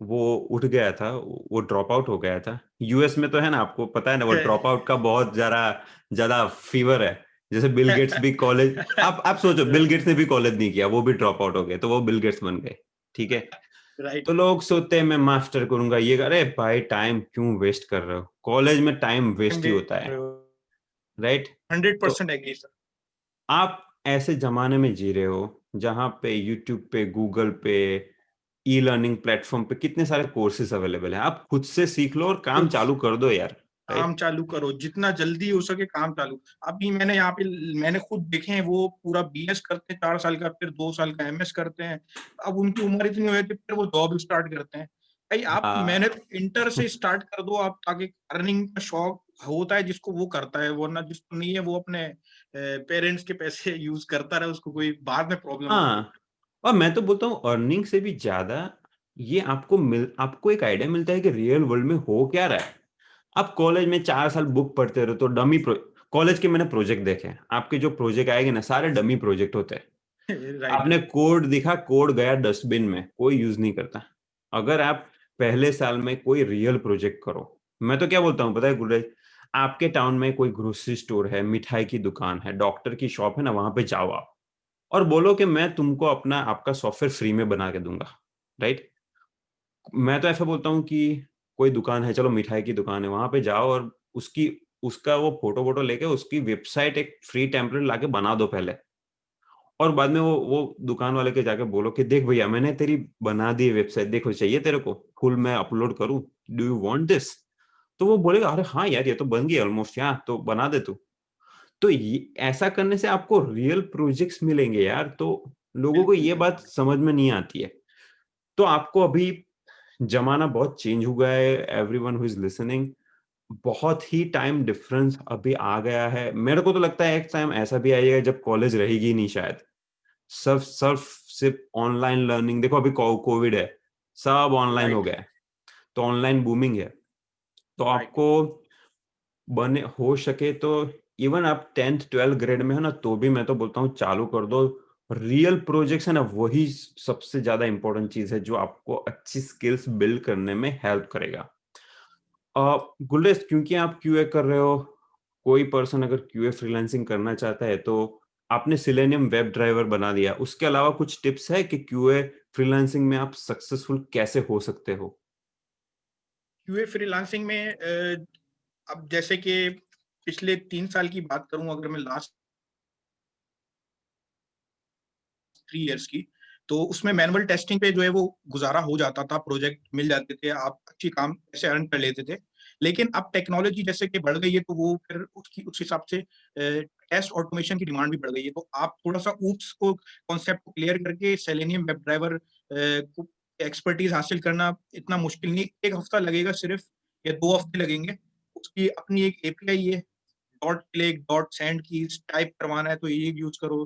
वो उठ गया था, वो ड्रॉप आउट हो गया था। यूएस में तो है ना, आपको पता है ना, वो ड्रॉप आउट का बहुत ज़्यादा ज़्यादा फीवर है। जैसे बिल गेट्स भी कॉलेज आप सोचो, बिल गेट्स ने भी कॉलेज नहीं किया, वो भी ड्रॉप आउट हो गए, तो वो बिल गेट्स बन गए, ठीक है? राइट, तो लोग सोचते हैं मैं मास्टर करूँगा, ये अरे भाई टाइम क्यों वेस्ट कर रहे हो? कॉलेज में टाइम वेस्ट ही होता है, राइट? तो 100% एग्री सर। आप ऐसे ज़माने में जी रहे हो, जहाँ पे यूट्यूब पे, गूगल पे, ई-लर्निंग प्लेटफ़ॉर्म पे कितने सारे कोर्सेज़ अवेलेबल हैं। आप खुद से सीख लो और काम खुद चालू कर दो यार, काम राइट? चालू करो, जितना जल्दी हो सके काम चालू। अभी मैंने यहाँ पे मैंने खुद देखे हैं, वो पूरा बीएस करते हैं 4 साल का, फिर 2 साल का एमएस करते हैं। अब उनकी उम्र इतनी हो जाती है, फिर वो जॉब स्टार्ट करते हैं। भाई आप हाँ। मेहनत इंटर से स्टार्ट कर दो आप, ताकि अर्निंग का शौक होता है जिसको वो करता है, वरना जिसको नहीं है वो अपने पेरेंट्स के पैसे यूज़ करता रहे, उसको कोई बाद में प्रॉब्लम होगी। हाँ, और मैं तो बोलता हूँ अर्निंग से भी ज़्यादा ये आपको एक आइडिया मिलता है कि रियल वर्ल्ड में हो क्या रहा है। आप कॉलेज में 4 साल बुक पढ़ते रहो तो डमी प्रो कॉलेज के मैंने प्रोजेक्ट देखे हैं। आपके जो प्रोजेक्ट आएँगे ना, सारे डमी प्रोजेक्ट होते हैं। राइट, आपने राइट। कोड दिखा, कोड गया डस्टबिन में, कोई यूज़ नहीं करता। अगर आप पहले साल में कोई रियल प्रोजेक्ट करो, मैं तो क्या बोलता हूँ पता है गुरु, आपके टाउन में कोई ग्रोसरी स्टोर है, मिठाई की दुकान है, डॉक्टर की शॉप है ना, वहाँ पे जाओ आप और बोलो कि मैं तुमको आपका सॉफ्टवेयर फ्री में बना के दूँगा, राइट? मैं तो ऐसा बोलता हूँ कि कोई दुकान है, चलो मिठाई की दुकान है, वहाँ पे जाओ और उसका वो फ़ोटो-वोटो लेके उसकी वेबसाइट एक फ्री टेम्पलेट लाके बना दो पहले। और बाद में वो दुकान वाले के जाके बोलो कि देख भैया मैंने तेरी बना दी है वेबसाइट, देखो चाहिए तेरे को? फुल मैं अपलोड करूँ? Do you want this? तो वो बोलेगा अरे हाँ यार, ये तो बन गई ऑलमोस्ट, यार तो बना दे तू। तो ये ऐसा करने से आपको रियल प्रोजेक्ट्स मिलेंगे यार, तो लोगों को बिल्कुल, ये बात बिल्कुल। समझ में नहीं आती है। तो आपको अभी ज़माना बहुत चेंज हो गया है, एवरीवन हू इज़ लिसनिंग, बहुत ही टाइम डिफरेंस अभी आ गया है। मेरे को तो लगता है एक टाइम ऐसा भी आएगा जब कॉलेज रहेगी ही नहीं शायद। सब सब सिर्फ ऑनलाइन लर्निंग, देखो अभी कोविड है, सब ऑनलाइन हो राइट, गया है, तो ऑनलाइन बूमिंग है। तो राइट। आपको बने हो सके तो इवन आप 10th 12th ग्रेड में हो ना, तो भी मैं तो बोलता हूँ चालू कर दो। रियल प्रोजेक्ट्स है ना, वही सबसे ज़्यादा इम्पोर्टेंट चीज़ है जो आपको अच्छी स्किल्स बिल्ड करने में हेल्प करेगा। गुलरेज क्योंकि आप क्यूए कर रहे हो, कोई पर्सन अगर क्यूए फ्रीलांसिंग करना चाहता है तो आपने सेलेनियम वेब ड्राइवर बना दिया। उसके अलावा कुछ टिप्स है कि क्यूए फ्रीलांसिंग में आप सक्सेसफुल कैसे हो सकते हो? क्यूए फ्रीलांसिंग में अब जैसे कि पिछले 3 साल की बात करूँ, अगर मैं लास्ट 3 इयर्स की, तो उसमें मैनुअल टेस्टिंग पे जो है वो गुज़ारा हो जाता था, प्रोजेक्ट मिल जाते थे, आप अच्छी काम पैसे अर्न कर लेते थे। लेकिन अब टेक्नोलॉजी जैसे कि बढ़ गई है, तो वो फिर उसकी उस हिसाब से टेस्ट ऑटोमेशन की डिमांड भी बढ़ गई है। तो आप थोड़ा-सा ऊप्स को कॉन्सेप्ट को क्लियर करके सेलेनियम वेब ड्राइवर को एक्सपर्टीज़ हासिल करना इतना मुश्किल नहीं, 1 हफ्ता लगेगा सिर्फ या 2 हफ्ते लगेंगे। उसकी अपनी एक एपीआई है, dot click, dot send keys type करवाना है तो ये यूज़ करो।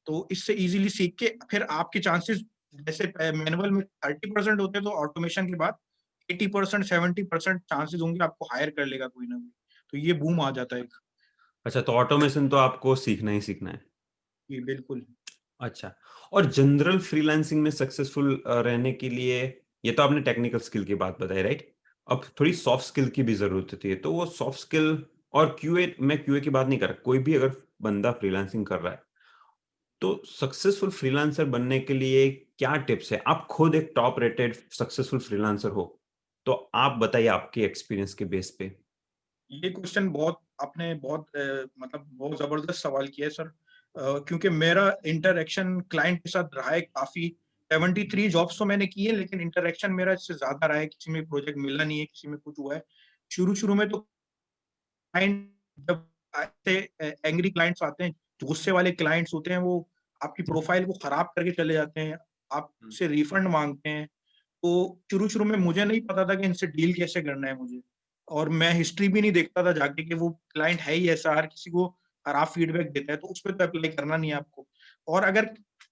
तो इससे इज़िली सीख के फिर आपके चांसेस, जैसे मैनुअल में 30% होते हैं, तो ऑटोमेशन के बाद 80% 70% चांसेस होंगे आपको हायर कर लेगा कोई ना कोई। तो ये बूम आ जाता है एक। अच्छा, तो ऑटोमेशन तो आपको सीखना ही सीखना है। जी, बिल्कुल। अच्छा, और जनरल फ्रीलांसिंग में सक्सेसफुल रहने के लिए ये तो आपने टेक्निकल स्किल की बात बताई, राइट? अब थोड़ी सॉफ्ट स्किल की भी ज़रूरत होती है, तो वो सॉफ्ट स्किल और क्यूए की बात नहीं कर रहा, कोई भी अगर बंदा फ्रीलांसिंग कर रहा है, तो सक्सेसफुल फ्रीलांसर बनने के लिए क्या टिप्स है? आप खुद एक टॉप रेटेड सक्सेसफुल फ्रीलांसर हो, तो आप बताइए आपके एक्सपीरियंस के बेस पे। ये क्वेश्चन बहुत आपने बहुत मतलब बहुत ज़बरदस्त सवाल किया है सर। क्योंकि मेरा इंटरैक्शन क्लाइंट के साथ रहा है काफ़ी। 73 जॉब्स तो मैंने की है, लेकिन इंटरेक्शन मेरा इससे ज्यादा रहा है, किसी में प्रोजेक्ट मिला नहीं है, किसी में कुछ हुआ है। शुरू शुरू में तो क्लाइंट, जब ऐसे एंग्री क्लाइंट्स आते हैं, जो गुस्से वाले क्लाइंट्स होते हैं, वो आपकी प्रोफाइल को खराब करके चले जाते हैं, आपसे रिफंड मांगते हैं। तो शुरू शुरू में मुझे नहीं पता था कि इनसे डील कैसे करना है मुझे, और मैं हिस्ट्री भी नहीं देखता था जाके कि वो क्लाइंट है ही ऐसा, हर किसी को खराब फीडबैक देता है, तो उस पर तो अप्लाई करना नहीं है आपको। और अगर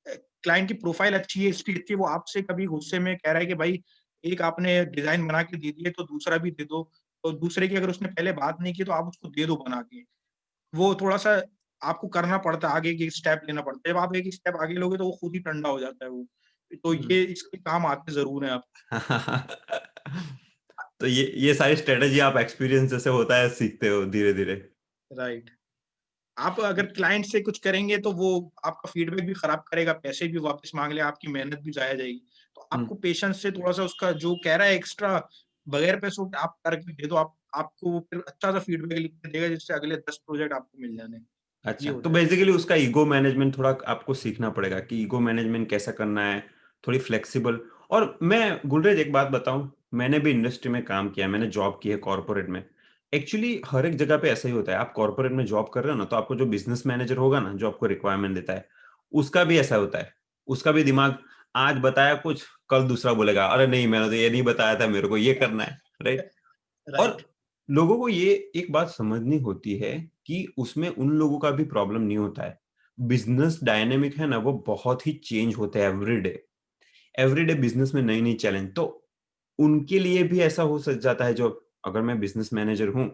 क्लाइंट की प्रोफाइल अच्छी है, हिस्ट्री अच्छी है, वो आपसे कभी गुस्से में कह रहा है कि भाई एक आपने डिजाइन बना के दे दिए तो दूसरा भी दे दो, तो दूसरे की अगर उसने पहले बात नहीं की तो आप उसको दे दो बना के। वो थोड़ा-सा आपको करना पड़ता है, आगे की स्टेप लेना पड़ता है। जब आप एक स्टेप आगे लोगे तो वो खुद ही ठंडा हो जाता है वो। तो हम्म। ये इसके काम आते ज़रूर हैं आप। तो ये सारी स्ट्रेटेजी आप एक्सपीरियंस जैसे होता है सीखते हो धीरे धीरे। राइट। आप अगर क्लाइंट से कुछ करेंगे तो वो आपका फीडबैक भी खराब करेगा, पैसे भी वापस माँग ले, आपकी मेहनत भी ज़ाया जाएगी। तो हम्म। आपको पेशेंस से थोड़ा-सा उसका जो कह रहा है एक्स्ट्रा बगैर पैसों के आप करके दे दो, आप आपको वो फिर अच्छा-सा फीडबैक लिख के देगा, जिससे अगले 10 प्रोजेक्ट आपको मिल जाने। ये अच्छा, तो होता है। बेसिकली उसका ईगो मैनेजमेंट थोड़ा आपको सीखना पड़ेगा कि ईगो मैनेजमेंट कैसा करना है, थोड़ी फ्लेक्सिबल। और मैं गुलरेज एक बात बताऊं, मैंने भी इंडस्ट्री में काम किया, मैंने जॉब की है कॉर्पोरेट में। एक्चुअली हर एक जगह पे ऐसा ही होता है। आप कॉर्पोरेट में जॉब कर रहे हो ना, तो आपको जो बिजनेस मैनेजर होगा ना, जो आपको रिक्वायरमेंट देता है, उसका भी ऐसा होता है। उसका भी दिमाग आज बताया कुछ, कल दूसरा बोलेगा, अरे नहीं मैंने तो ये नहीं बताया था, मेरे को ये करना है, राइट। और राइट, लोगों को ये एक बात समझनी होती है कि उसमें उन लोगों का भी प्रॉब्लम नहीं होता है। बिजनेस डायनेमिक है ना, वो बहुत ही चेंज होते हैं एवरीडे बिजनेस में नई नई चैलेंज। तो उनके लिए भी ऐसा हो सक जाता है, जो अगर मैं बिजनेस मैनेजर हूं,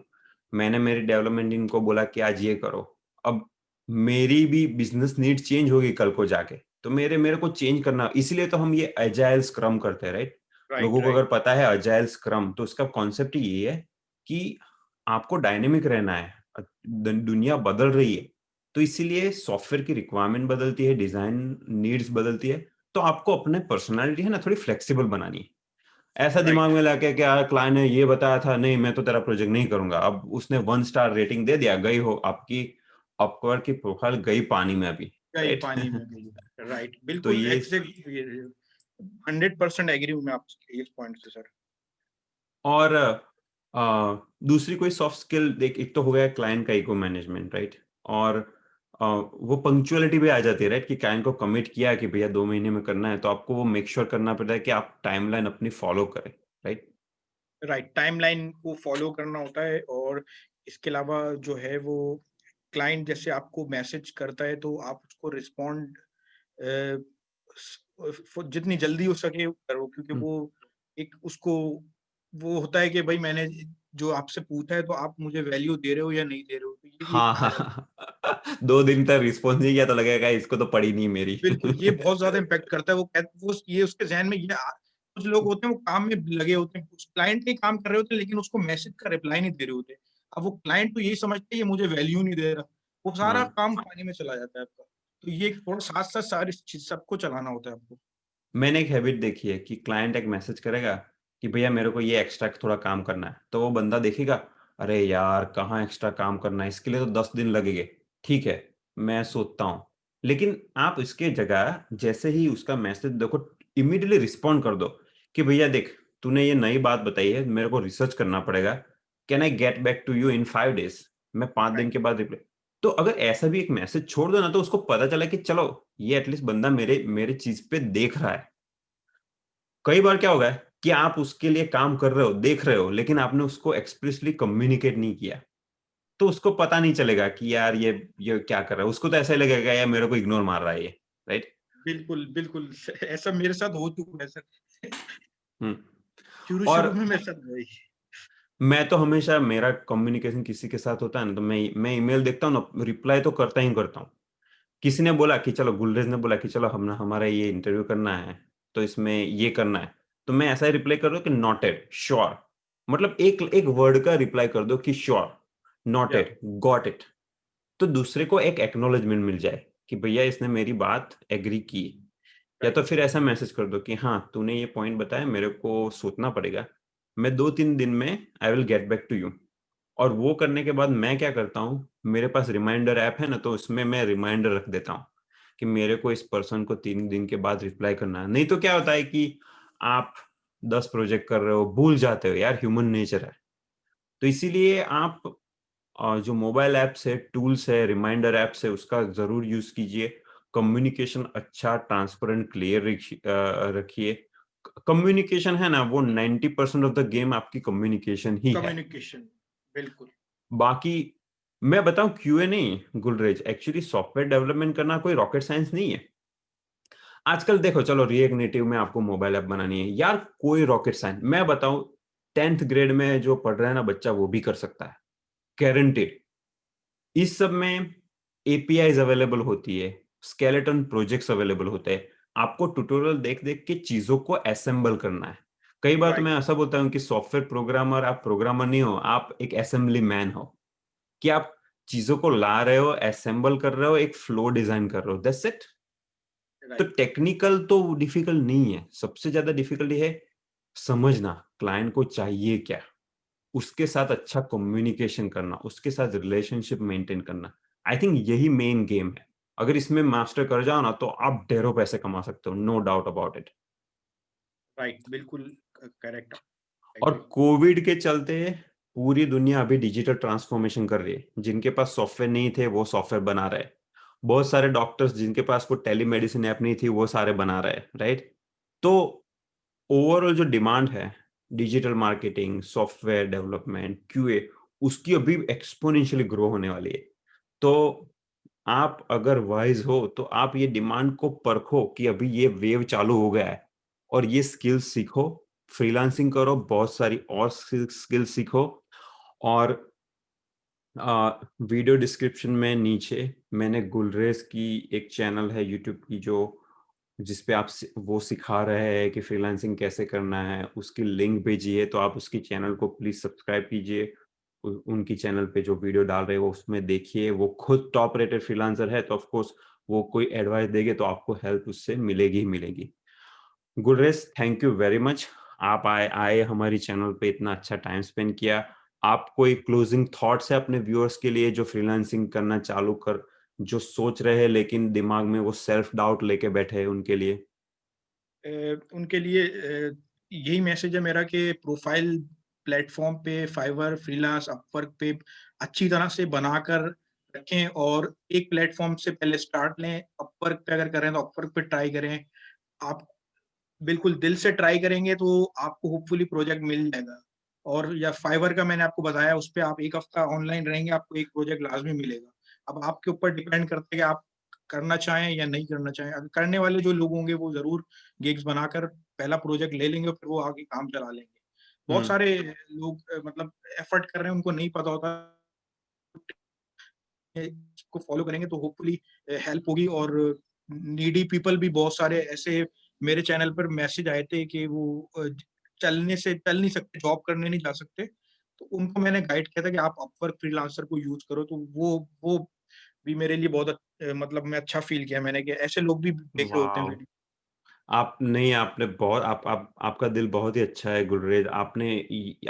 मैंने मेरी डेवलपमेंट टीम को बोला कि आज ये करो। अब मेरी भी बिजनेस नीड चेंज होगी कल को जाके, तो मेरे मेरे को चेंज करना, इसीलिए तो हम ये अजाइल स्क्रम करते हैं, राइट। राइट, लोगों को राइट, अगर पता है अजाइल स्क्रम, तो उसका कॉन्सेप्ट ही ये है कि आपको डायनेमिक रहना है। दुनिया बदल रही है, तो इसीलिए सॉफ्टवेयर की रिक्वायरमेंट बदलती है, डिजाइन नीड्स बदलती है। तो आपको अपने पर्सनालिटी है ना थोड़ी फ्लेक्सिबल बनानी है। ऐसा राइट, दिमाग में लाके क्या क्लाइंट ने ये बताया था, नहीं मैं तो तेरा प्रोजेक्ट नहीं करूंगा, अब उसने 1 स्टार रेटिंग दे दिया, गई हो आपकी अपवर्क की प्रोफाइल गई पानी में अभी, कई राइट। पानी में गई। राइट, तो बिल्कुल ये 100% एग्री हूँ मैं आपके इस पॉइंट से सर। और दूसरी कोई सॉफ्ट स्किल देख, एक तो हो गया क्लाइंट का इको मैनेजमेंट, राइट। और वो पंक्चुअलिटी भी आ जाती है, राइट, कि क्लाइंट को कमिट किया कि भैया 2 महीने में करना है, तो आपको वो मेक श्योर करना पड़ता है कि आप टाइमलाइन अपनी फॉलो करें, राइट। राइट, टाइमलाइन को फॉलो करना होता है, और इसके अलावा जो है वो क्लाइंट जैसे आपको मैसेज करता है तो आप उसको रिस्पॉन्ड जितनी जल्दी हो सके करो, क्योंकि हम्म। वो एक उसको वो होता है कि भाई मैंने जो आपसे पूछा है तो आप मुझे वैल्यू दे रहे हो या नहीं दे रहे हो, तो ये भी एक हाँ होता है। हाँ। 2 दिन तक रिस्पॉन्स नहीं किया तो लगेगा इसको तो पड़ी नहीं मेरी। बिल्कुल, ये बहुत ज़्यादा इम्पैक्ट करता है। वो ये उसके ज़हन में ये कुछ लोग होते हैं वो काम में लगे होते हैं, उस क्लाइंट के काम कर रहे होते हैं, लेकिन उसको मैसेज का रिप्लाई नहीं दे रहे होते। अब वो क्लाइंट तो यही समझते हैं ये मुझे वैल्यू नहीं दे रहा, वो सारा हाँ, काम पानी में चला जाता है आपका। तो ये थोड़ा साथ-साथ सारी चीज़ सबको चलाना होता है आपको। मैंने एक हैबिट देखी है कि क्लाइंट एक मैसेज करेगा कि भैया मेरे को ये एक्स्ट्रा थोड़ा काम करना है, तो वो बंदा देखेगा, अरे यार कहाँ एक्स्ट्रा काम करना है, इसके लिए तो 10 दिन लगेंगे, ठीक है मैं सोचता हूँ। लेकिन आप इसके जगह जैसे ही उसका मैसेज देखो, इमीडिएटली रिस्पॉन्ड कर दो कि भैया देख, तूने ये नई बात बताई है, मेरे को रिसर्च करना पड़ेगा, can I get back to you in 5 days, मैं 5 दिन राइट, के बाद रिप्लाई। तो अगर ऐसा भी एक मैसेज छोड़ दो ना, तो उसको पता चला कि चलो ये एटलीस्ट बंदा मेरे मेरे चीज पे देख रहा है। कई बार क्या होगा है कि आप उसके लिए काम कर रहे हो, देख रहे हो, लेकिन आपने उसको एक्सप्रेसली कम्युनिकेट नहीं किया, तो उसको पता नहीं चलेगा कि यार ये क्या कर रहा है। उसको तो ऐसा ही लगेगा यार मेरे को इग्नोर मार रहा है ये, राइट। बिल्कुल, बिल्कुल ऐसा मेरे साथ हो चुका है सर। हम्म। शुरू-शुरू और में मेरे साथ हुआ ही। मैं तो हमेशा, मेरा कम्युनिकेशन किसी के साथ होता है ना, तो मैं ईमेल देखता हूँ ना, रिप्लाई तो करता ही करता हूँ। किसी ने बोला कि चलो, गुलरेज ने बोला कि चलो हम हमारा ये इंटरव्यू करना है, तो इसमें ये करना है, तो मैं ऐसा ही रिप्लाई कर दो कि नोटेड, श्योर। मतलब एक एक वर्ड का रिप्लाई कर दो कि श्योर, या नोटेड, गॉट इट। तो दूसरे को एक एक्नॉलेजमेंट मिल जाए कि भैया इसने मेरी बात एग्री की। या तो राइट, फिर ऐसा मैसेज कर दो कि हाँ तूने ये पॉइंट बताया, मेरे को सोचना पड़ेगा, मैं 2-3 दिन में I will get back to you. और वो करने के बाद मैं क्या करता हूँ, मेरे पास रिमाइंडर ऐप है ना, तो उसमें मैं रिमाइंडर रख देता हूँ कि मेरे को इस पर्सन को 3 दिन के बाद रिप्लाई करना है। नहीं तो क्या होता है कि आप 10 प्रोजेक्ट कर रहे हो, भूल जाते हो यार, ह्यूमन नेचर है। तो इसीलिए आप जो मोबाइल ऐप्स है, टूल्स है, रिमाइंडर ऐप्स है, उसका ज़रूर यूज़ कीजिए। कम्युनिकेशन अच्छा, ट्रांसपेरेंट, क्लियर रखिए। क कम्युनिकेशन है ना, वो 90% ऑफ द गेम आपकी कम्युनिकेशन ही है। कम्युनिकेशन, बिल्कुल। बाकी मैं बताऊँ क्यूए नहीं गुलरेज, एक्चुअली सॉफ्टवेयर डेवलपमेंट करना कोई रॉकेट साइंस नहीं है। आजकल देखो चलो रिएक्ट नेटिव में आपको मोबाइल ऐप बनानी है। यार कोई रॉकेट साइंस मैं बताऊँ 10th ग्रेड में जो पढ़ रहा है ना बच्चा वो भी कर सकता है, गारंटीड। इस सब में एपीआईज़ अवेलेबल होती है, स्केलेटन प्रोजेक्ट्स अवेलेबल होते हैं। आपको ट्यूटोरियल देख-देख के चीज़ों को असेंबल करना है। कई बार तो राइट, मैं ऐसा बोलता हूँ कि सॉफ्टवेयर प्रोग्रामर आप प्रोग्रामर नहीं हो, आप एक असेंबली मैन हो, कि आप चीज़ों को ला रहे हो, असेंबल कर रहे हो, एक फ्लो डिज़ाइन कर रहे हो, दैट्स इट। तो राइट, टेक्निकल तो डिफिकल्ट नहीं है, सबसे ज़्यादा डिफिकल्टी है समझना, क्लाइंट को चाहिए क्या? उसके साथ अच्छा कम्युनिकेशन करना, उसके साथ रिलेशनशिप मेंटेन करना। आई थिंक यही मेन गेम है। अगर इसमें मास्टर कर जाओ ना, तो आप ढेरों पैसे कमा सकते हो, no doubt about it. Right, बिल्कुल करेक्ट, और एग्री। कोविड के चलते पूरी दुनिया अभी डिजिटल ट्रांसफॉर्मेशन कर रही है। जिनके पास सॉफ्टवेयर नहीं थे, वो सॉफ्टवेयर बना रहे हैं। बहुत सारे डॉक्टर्स जिनके पास वो टेलीमेडिसिन ऐप नहीं थी, वो सारे बना रहे हैं, राइट? तो ओवरऑल जो डिमांड है, digital marketing, software development, QA, उसकी अभी एक्स्पोनेंशियली ग्रो होने वाली है। तो आप अगर वाइज़ हो, तो आप ये डिमांड को परखो कि अभी ये वेव चालू हो गया है और ये स्किल्स सीखो, फ्रीलांसिंग करो, बहुत सारी और स्किल्स सीखो और वीडियो डिस्क्रिप्शन में नीचे मैंने गुलरेज़ की एक चैनल है यूट्यूब की जो जिस पे आप वो सिखा रहे हैं कि फ्रीलांसिंग कैसे करना है, उसकी लिंक भेजी है, तो आप उसकी चैनल को प्लीज़ सब्सक्राइब कीजिए। उनकी चैनल पे जो वीडियो डाल रहे हैं, वो उसमें देखिए। वो खुद टॉप रेटेड फ्रीलांसर है, तो ऑफ कोर्स वो कोई एडवाइस देंगे, तो आपको हेल्प उससे मिलेगी ही मिलेगी। Gulrez, thank you very much. आप आए आए हमारी चैनल पे इतना अच्छा टाइम स्पेंड किया। आप कोई क्लोजिंग थॉट्स है अपने व्यूअर्स के लिए जो फ्रीलांसिंग करना चालू कर जो सोच रहे हैं लेकिन दिमाग में वो सेल्फ डाउट लेके बैठे हैं उनके लिए? उनके लिए यही मैसेज है मेरा कि प्रोफाइल प्लेटफ़ॉर्म पे फाइवर, फ्रीलांस, अपवर्क पे अच्छी तरह से बनाकर रखें और एक प्लेटफ़ॉर्म से पहले स्टार्ट लें। अपवर्क पे अगर कर रहे हैं तो अपवर्क पे ट्राई करें। आप बिल्कुल दिल से ट्राई करेंगे तो आपको होपफुली प्रोजेक्ट मिल जाएगा। और या फाइवर का मैंने आपको बताया उस पे आप 1 हफ्ता ऑनलाइन रहेंगे, आपको एक प्रोजेक्ट लाज़मी मिलेगा। अब आपके ऊपर डिपेंड करता है कि आप करना चाहें या नहीं करना चाहें। अगर करने वाले जो लोग होंगे वो ज़रूर गिग्स बनाकर पहला प्रोजेक्ट ले लेंगे और फिर वो आगे काम चला लेंगे। बहुत हुँ, सारे लोग मतलब एफर्ट कर रहे हैं, उनको नहीं पता होता इसको फॉलो करेंगे तो होपफुली हेल्प होगी और नीडी पीपल भी बहुत सारे ऐसे मेरे चैनल पर मैसेज आए थे कि वो चल नहीं सकते, जॉब करने नहीं जा सकते। तो उनको मैंने गाइड किया था कि आप अपवर्क फ्रीलांसर को यूज़ करो, तो वो भी मेरे लिए बहुत मतलब मैं अच्छा फ़ील किया मैंने कि ऐसे लोग भी देख रहे होते हैं वॉव! वीडियो। आप नहीं आपने बहुत आप आपका दिल बहुत ही अच्छा है गुलरेज। आपने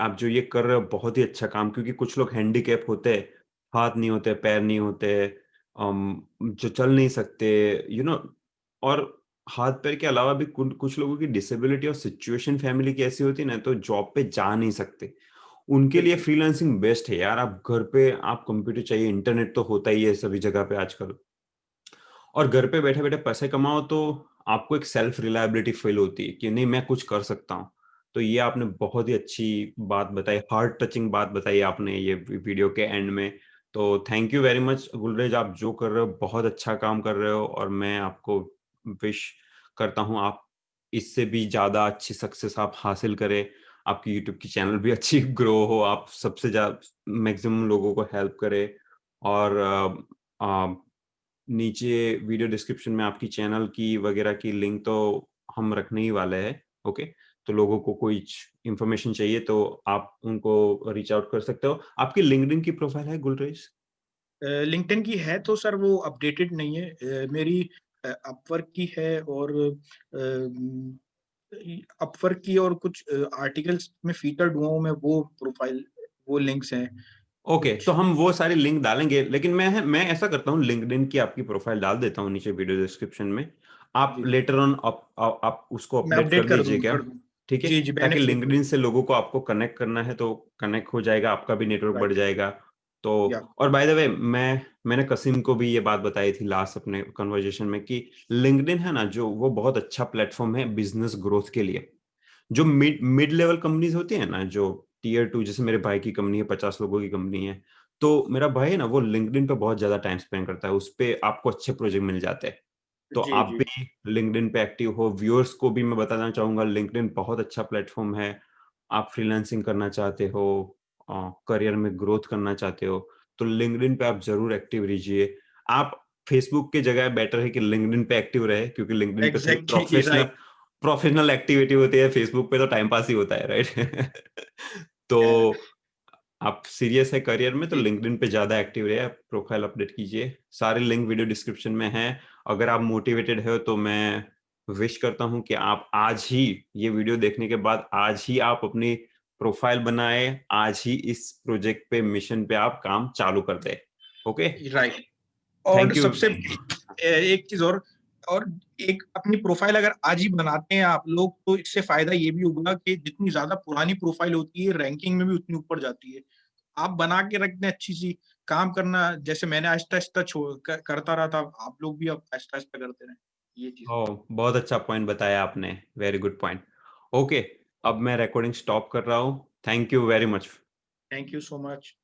आप जो ये कर रहे हो बहुत ही अच्छा काम क्योंकि कुछ लोग हैंडीकैप होते हैं, हाथ नहीं होते, पैर नहीं होते, जो चल नहीं सकते, और हाथ-पैर के अलावा भी कुछ लोगों की डिसेबिलिटी और सिचुएशन फैमिली की ऐसी होती है ना तो जॉब पे जा नहीं सकते। उनके लिए बिल्कुल, फ्रीलांसिंग बेस्ट है यार। आप घर पे आप कंप्यूटर चाहिए, इंटरनेट तो होता ही है सभी जगह पे आजकल। और घर पे बैठे-बैठे पैसे कमाओ तो आपको एक सेल्फ रिलायबिलिटी फ़ील होती है कि नहीं मैं कुछ कर सकता हूँ। तो ये आपने बहुत ही अच्छी बात बताई, हार्ट टचिंग बात बताई आपने ये वीडियो के एंड में। तो thank you very much Gulrez, आप जो कर रहे हो बहुत अच्छा काम कर रहे हो और मैं आपको विश करता हूँ आप इससे भी ज़्यादा अच्छी सक्सेस आप हासिल करें। आपकी यूट्यूब की चैनल भी अच्छी ग्रो हो, आप सबसे मैक्सिमम लोगों को हेल्प करें और अ नीचे वीडियो डिस्क्रिप्शन में आपकी चैनल की वगैरह की लिंक तो हम रखने ही वाले हैं, ओके? तो लोगों को कोई इन्फॉर्मेशन चाहिए तो आप उनको रीच आउट कर सकते हो। आपकी लिंक्डइन की प्रोफाइल है गुलरेज? लिंक्डइन की है तो सर वो अपडेटेड नहीं है। मेरी अपवर्क की है और अपवर्क की और कुछ आर्टिकल्स में फीचर्ड हुआ हूँ मैं, वो प्रोफाइल वो लिंक्स हैं। ओके, तो कुछ। हम वो सारे लिंक डालेंगे, लेकिन मैं ऐसा करता हूँ, लिंक्डइन की आपकी प्रोफाइल डाल देता हूँ नीचे वीडियो डिस्क्रिप्शन में। आप जी, लेटर ऑन आप उसको मैं अपडेट अपडेट कर दीजिए क्या? कर दूँ। ठीक है? जी, जी, ताकि बेनिफिट लिंक्डइन होगा। से लोगों को आपको कनेक्ट करना है तो कनेक्ट हो जाएगा, आपका भी नेटवर्क बढ़ राइट, जाएगा। तो या और बाय द वे मैंने कसीम को भी ये बात बताई थी लास्ट अपने कन्वर्सेशन में कि लिंक्डइन है ना जो, वो बहुत अच्छा प्लेटफ़ॉर्म है बिज़नेस ग्रोथ के लिए। जो मिड मिड लेवल कंपनीज़ होती हैं ना, जो टियर 2, जैसे मेरे भाई की कंपनी है, 50 लोगों की कंपनी है। तो मेरा भाई है ना, वो लिंक्डइन पे बहुत ज़्यादा टाइम स्पेंड करता है, उसपे आपको अच्छे प्रोजेक्ट मिल जाते हैं। तो जी, आप जी, भी लिंक्डइन पे एक्टिव हो, व्यूअर्स को भी मैं बताना चाहूँगा, लिंक्डइन बहुत अच्छा प्लेटफ़ॉर्म है। आप फ्रीलांसिंग करना चाहते हो, करियर में ग्रोथ करना चाहते हो, तो लिंक्डइन पे आप ज़रूर एक्टिव रहिए। आप फेसबुक की जगह बेटर है कि लिंक्डइन पे एक्टिव रहे, क्योंकि लिंक्डइन पे थोड़ी एग्ज़ैक्टली राइट, प्रोफेशनल एक्टिविटी होती है, फेसबुक पे तो टाइम पास ही होता है, राइट? है। तो आप सीरियस है करियर में तो जी, लिंक्डइन पे ज़्यादा एक्टिव रहिए, आप प्रोफाइल अपडेट कीजिए। सारे लिंक वीडियो डिस्क्रिप्शन में हैं। अगर आप मोटिवेटेड हो तो मैं विश करता हूँ कि आप आज ही, ये वीडियो देखने के बाद आज ही आप अपनी प्रोफाइल बनाएँ, आज ही इस प्रोजेक्ट पे, मिशन पे आप काम चालू कर दें। ओके? राइट। और थैंक यू। सबसे एक चीज़ और एक अपनी प्रोफ़ाइल अगर आज ही बनाते हैं आप लोग, तो इससे फ़ायदा ये भी होगा कि जितनी ज़्यादा पुरानी प्रोफ़ाइल होती है, रैंकिंग में भी उतनी ऊपर जाती है। आप बना के रख दें अच्छी-सी, काम करना जैसे मैंने आहिस्ता-आहिस्ता करता रहा था, आप लोग भी अब आहिस्ता-आहिस्ता करते रहें, ये चीज़ है। ओह! बहुत अच्छा पॉइंट बताया आपने। Very good point. ओके, अब मैं रिकॉर्डिंग स्टॉप कर रहा हूँ। Thank you very much. Thank you so much.